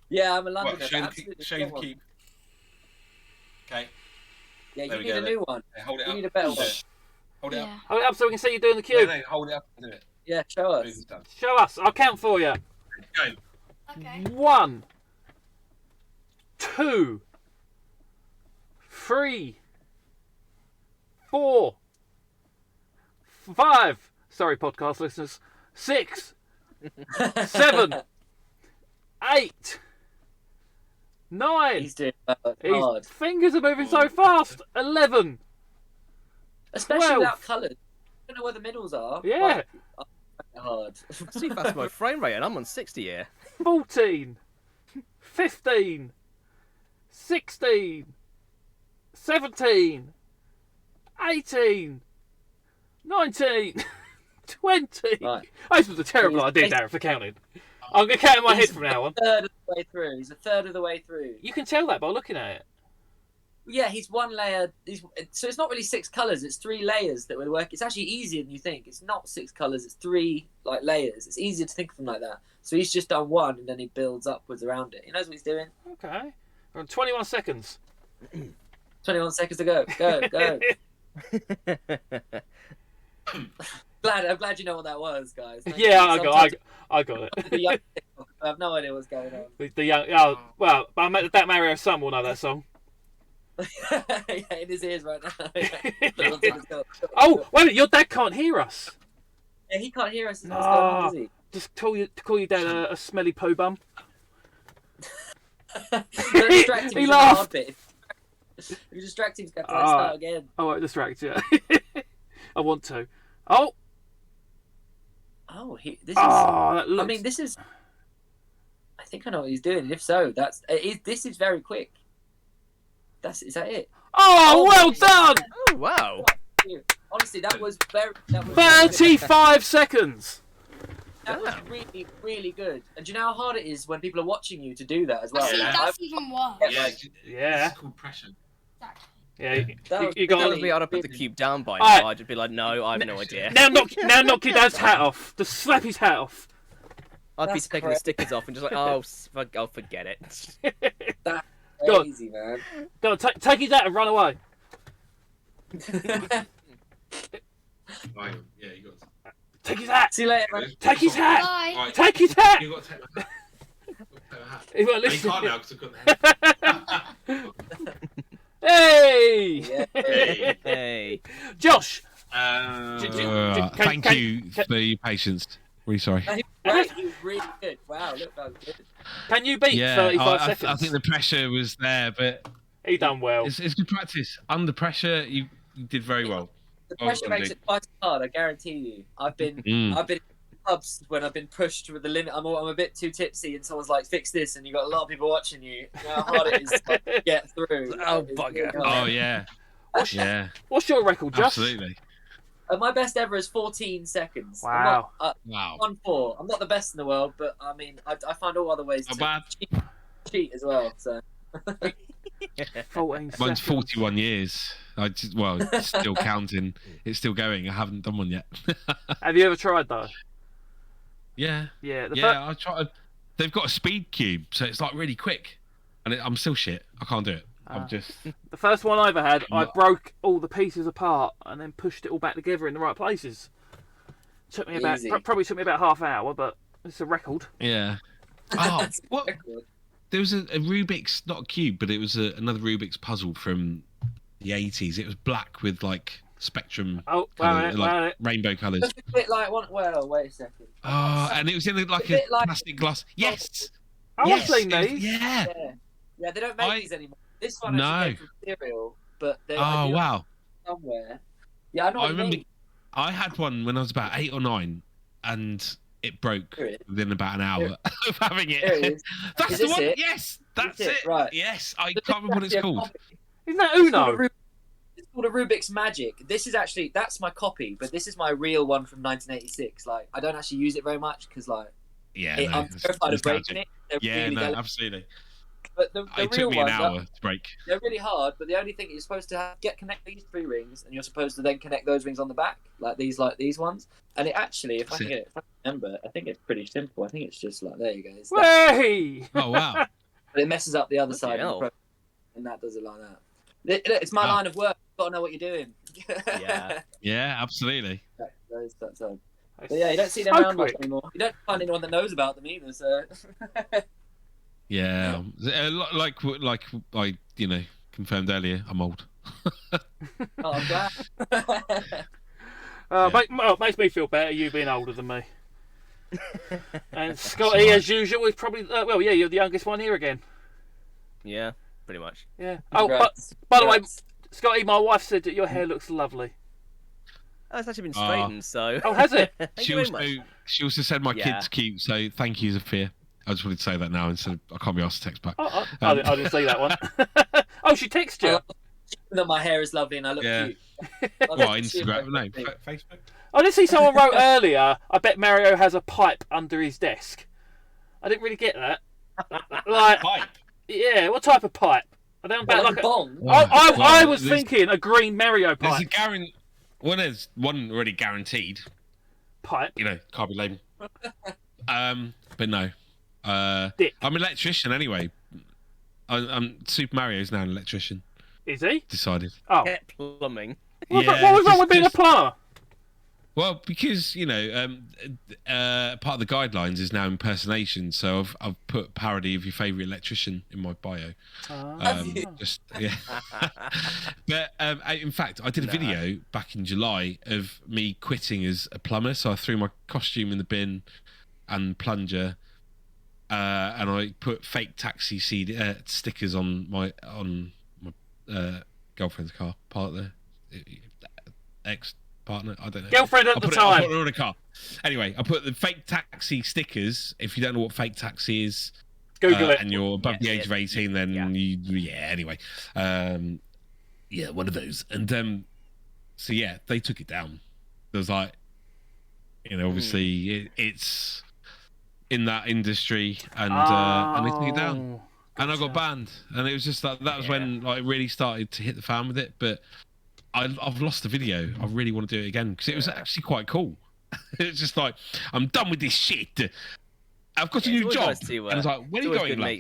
Yeah, I'm a Right, Londoner. show the absolutely. show the cube. Okay, Yeah, There you we need go, a new one. hey, hold it You up. need a better Do one. it. Hold it up. Yeah. Hold it up so we can see you doing the No, cube. no, hold it up and do it. Yeah, show Move us. this down. Show us. I'll count for you. Go. Okay. 1, 2, 3, 4, 5. Sorry, podcast listeners. 6, 7, 8, 9. He's doing His hard. fingers are moving so fast. 11. Especially 12. without colours. I don't know where the middles are. Yeah. but hard. See fast my frame rate, and I'm on 60 here. 14, 15, 16, 17, 18, 19, 20. Right. This was a terrible He's- idea, Darren, for counting. I'm going to count in my head He's from now on. a third of the way through. He's a third of the way through. You can tell that by looking at it. Yeah, he's one layer. So it's not really 6 colours. It's 3 layers that would work. It's actually easier than you think. It's not 6 colours. It's 3 like layers. It's easier to think of them like that. So he's just done one, and then he builds upwards around it. He knows what he's doing. Okay. We're on 21 seconds. 21 seconds to go. Go, go. I'm glad you know what that was, guys. Thank Yeah, you. I got it. The young people, I have no idea what's going on. The young, oh, well, that Mario's son will know that song. Yeah, in his ears right now. Oh, wait a minute, your dad can't hear us. Yeah, he can't hear us. What's going on, does he? Just call your dad a smelly poo bum. Don't distract him. He He's laughed. on the hard bit. If you distract him, he's got to start again. I won't distract you. I want to. Oh, this is. that looks... I mean, this is. I think I know what he's doing. And if so, this is very quick. Is that it? Oh, well done! Oh, wow. Honestly, that was very. 35 seconds. That was really, really good. And do you know how hard it is when people are watching you to do that as well? See, Like, that's even worse. Yeah. It's called pressure. Exactly. Yeah, you That got was me. I'd have put the cube down by Alright. now. I'd just be like, no, I have no idea. now knock your dad's hat off. Just slap his hat off. I'd be That's taking the stickers off and just like, I'll forget it. That's Go on. crazy, man. Go on, take his hat and run away. Right. Yeah, you got. Take his hat. See you later, man. Take his hat. Bye. Right. Take his hat. You got to take my hat. Hat. He won't You listen. can't now because I've got the hat. Hey! Yeah. Hey. Hey. Josh! Thank you for your patience. Really sorry. No, he was great. He was really good. Wow, look, that was good. Can you beat 35 seconds? I think the pressure was there, but He done well. it's good practice. Under pressure, you did very well. The Well pressure done, makes dude. it quite hard. I guarantee you. I've been in pubs when I've been pushed with the limit. I'm a bit too tipsy, and someone's like, "Fix this," and you got a lot of people watching you. You know how hard it is to like, get through. Oh, It's bugger. really Oh hard. yeah, yeah, What's your record, Josh? absolutely. My best ever is 14 seconds. Wow. Wow. 1-4. I'm not the best in the world, but I mean, I find all other ways Not to bad. cheat as well. So 14 Mine's seconds. 41 years. It's still counting. It's still going. I haven't done one yet. Have you ever tried, though? Yeah. Yeah. I tried. They've got a speed cube, so it's like really quick, and I'm still shit. I can't do it. I'm just. The first one I ever had, I What? broke all the pieces apart and then pushed it all back together in the right places. Took me about Easy. probably took me about half hour, but it's a record. Yeah. Oh, That's what? record. There was a Rubik's, not a cube, but it was another Rubik's puzzle from the 80s. It was black with like spectrum, Oh, colour, wait a like minute. rainbow colours. Just a bit like one. Well, wait a second. Oh, and it was in like A a bit like- plastic glass. Yes. Oh, yes. I've seen it was- these. Yeah. Yeah, they don't make I- these anymore. This one No. actually came from cereal, but they Oh wow. somewhere. Yeah, I know. I What you remember mean. I had one when I was about 8 or 9, and it broke Here it is. within about an hour of having Here it it. is. That's Is the this one. it? Yes, that's Is it? it. Right. Yes, I can't remember what it's Yeah, called. copy. Isn't that It's called a Uno? Rub- It's called a Rubik's Magic. This is actually that's my copy, but this is my real one from 1986. Like I don't actually use it very much because like Yeah, I'm it's terrified of breaking nostalgic. it. They're Yeah, really no, delicate. absolutely. But the It real took me an ones, hour to break. they're really hard. But the only thing is you're supposed to connect these 3 rings, and you're supposed to then connect those rings on the back, like these ones. And it actually, if I That's can get it, if I remember, I think it's pretty simple. I think it's just like there you go. It's that. Way! Oh wow. But it messes up the other Bloody side, of the hell. pro- and that does it like that. It's my Wow. line of work. You've got to know what you're doing. Yeah. Yeah, absolutely. That's But yeah, you don't see them So around much quick. anymore. You don't find anyone that knows about them either. So Yeah, like I confirmed earlier, I'm old. oh, I'm glad. Makes me feel better, you being older than me. And Scotty, as usual, is probably you're the youngest one here again. Yeah, pretty much. Yeah. Oh, Congrats. by the way, Congrats. Scotty, my wife said that your hair looks lovely. Oh, it's actually been straightened, so. Oh, has it? Thank She you very also much. she also said my Yeah. kid's cute, so thank you, Sophia. I just wanted to say that now instead of I can't be asked to text back. I didn't see that one. Oh, she texted you. That my hair is lovely and I look Yeah. cute. Well, Instagram, no, Facebook. I did see someone wrote earlier, I bet Mario has a pipe under his desk. I didn't really get that. Like, Pipe. yeah, what type of pipe? I don't Like like a bong. I was thinking a green Mario There's a pipe. there's one already guaranteed. Pipe. Can't be labelled. But no. Dick. I'm an electrician anyway. Super Mario's now an electrician. Is he? Decided. Oh. Get plumbing. What was wrong with being a plumber? Well, because part of the guidelines is now impersonation, so I've put parody of your favourite electrician in my bio. But in fact, I did a video back in July of me quitting as a plumber. So I threw my costume in the bin and plunger, and I put fake taxi stickers on my girlfriend's car, partner, ex-partner, I don't know. Girlfriend at the time. I put it on a car. Anyway, I put the fake taxi stickers. If you don't know what fake taxi is, Google it. and you're above the age of 18, then anyway. One of those. And so yeah, they took it down. There was like, obviously it's in that industry, and they took it down. And I got banned, and it was just like that was when like it really started to hit the fan with it. But I've lost the video. I really want to do it again because it was actually quite cool. It's just like, I'm done with this shit. I've got a new job. Nice to, and I was like, where are you going, love?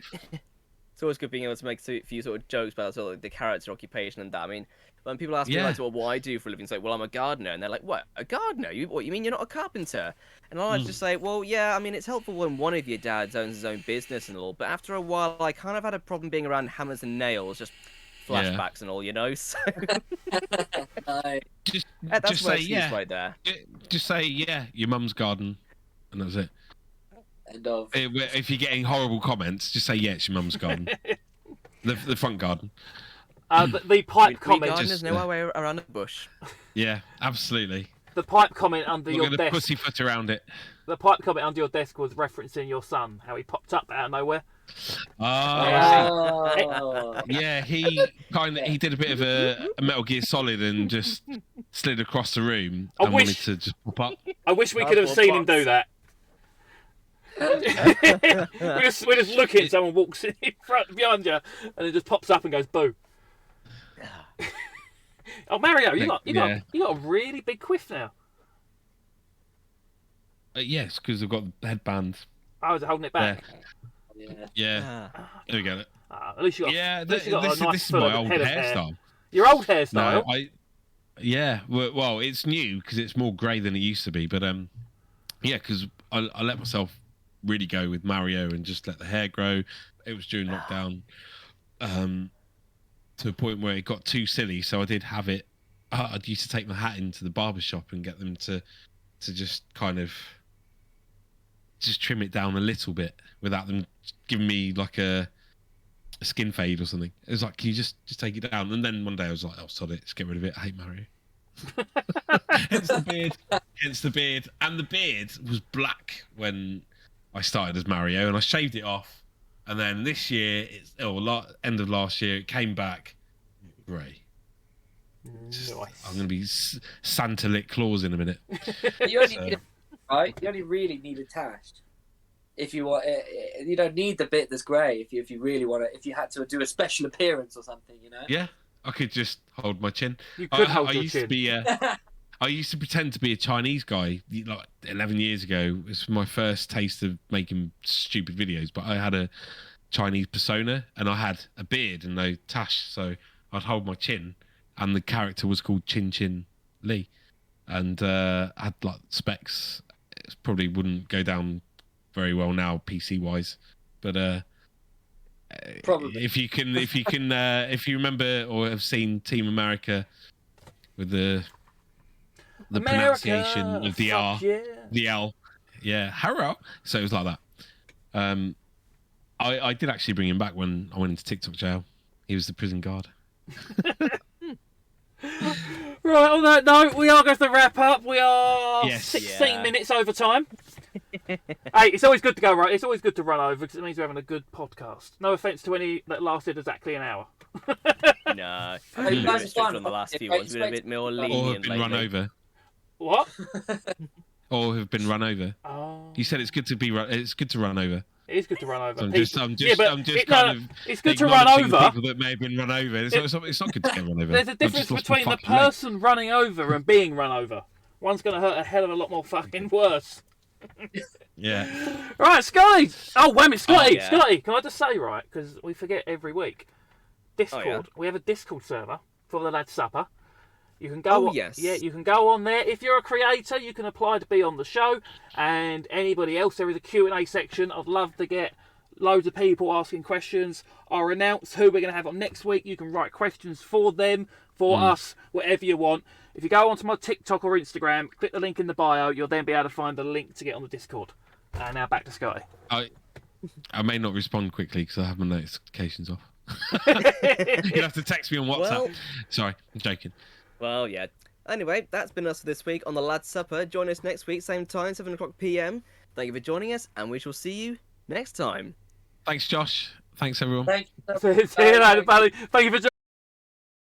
It's always good being able to make a few sort of jokes about sort of the character occupation and that. I mean, when people ask me like, what I do for a living, it's like, well, I'm a gardener, and they're like, what, a gardener? What, you mean you're not a carpenter? And I like just say, well, yeah, I mean, it's helpful when one of your dads owns his own business and all, but after a while, I kind of had a problem being around hammers and nails, just flashbacks and all, So just say right there. Just say your mum's garden, and that's it. End of. If you're getting horrible comments, just say it's your mum's garden, the front garden. The pipe comment. Gardeners know our way around the bush. Yeah, absolutely. The pipe comment under your desk. Pussyfoot around it. The pipe comment under your desk was referencing your son, how he popped up out of nowhere. Yeah, he did a bit of a Metal Gear Solid and just slid across the room and wanted to just pop up. I wish we could have seen him do that. we're just looking, someone walks in front behind you, and it just pops up and goes boo. Oh, Mario, you got a really big quiff now. Yes, because I've got the headband. I was holding it back. Yeah. There we go. At least you got. This is my old hairstyle. Your old hairstyle. No, well, it's new because it's more grey than it used to be. But because I let myself really go with Mario and just let the hair grow. It was during lockdown, to a point where it got too silly. So I did have it. I used to take my hat into the barber shop and get them to just kind of just trim it down a little bit without them giving me like a skin fade or something. It was like, can you just take it down? And then one day I was like, oh, sod it, just get rid of it. I hate Mario. Hence the beard. And the beard was black when I started as Mario, and I shaved it off. And then this year, end of last year, it came back grey. Nice. I'm going to be Santa lit claws in a minute. You only really need a tash. If you want, you don't need the bit that's grey. If you really want to, if you had to do a special appearance or something, Yeah, I could just hold my chin. You could hold your used chin. To be, I used to pretend to be a Chinese guy like 11 years ago. It was my first taste of making stupid videos, but I had a Chinese persona and I had a beard and no tash, so I'd hold my chin, and the character was called Chin Chin Lee, and I had like specs. It probably wouldn't go down very well now PC wise, but Probably. if you remember or have seen Team America with the pronunciation of the R, the L, hello. So it was like that. I did actually bring him back when I went into TikTok jail. He was the prison guard. Right, on that note, we are going to wrap up. We are 16 minutes over time. Hey, it's always good to go right. It's always good to run over because it means we're having a good podcast. No offence to any that lasted exactly an hour. No, you guys are fun. on the last few ones. We're a bit more lenient. Or have been run over. What? Or have been run over. Oh. You said it's good to be. It's good to run over. It is good to run over. So it's good to run over. People that may have been run over. It's not good to get run over. There's a difference between the person running over and being run over. One's going to hurt a hell of a lot more fucking worse. Yeah. Right, Scotty. Oh, wait a minute, Scotty. yeah. Scotty, can I just say, right, because we forget every week. Discord. yeah? We have a Discord server for the Lad's Supper. You can go. yes. Yeah, you can go on there. If you're a creator, you can apply to be on the show. And anybody else, there is a Q&A section. I'd love to get loads of people asking questions. I'll announce who we're going to have on next week. You can write questions for them, for us, whatever you want. If you go onto my TikTok or Instagram, click the link in the bio. You'll then be able to find the link to get on the Discord. And now back to Scotty. I may not respond quickly because I have my notifications off. You'll have to text me on WhatsApp. Well- Sorry, I'm joking. Well, yeah. Anyway, that's been us for this week on the Lad's Supper. Join us next week, same time, 7 o'clock PM. Thank you for joining us, and we shall see you next time. Thanks, Josh. Thanks, everyone. Thank you. See you later, buddy. Thank you for joining.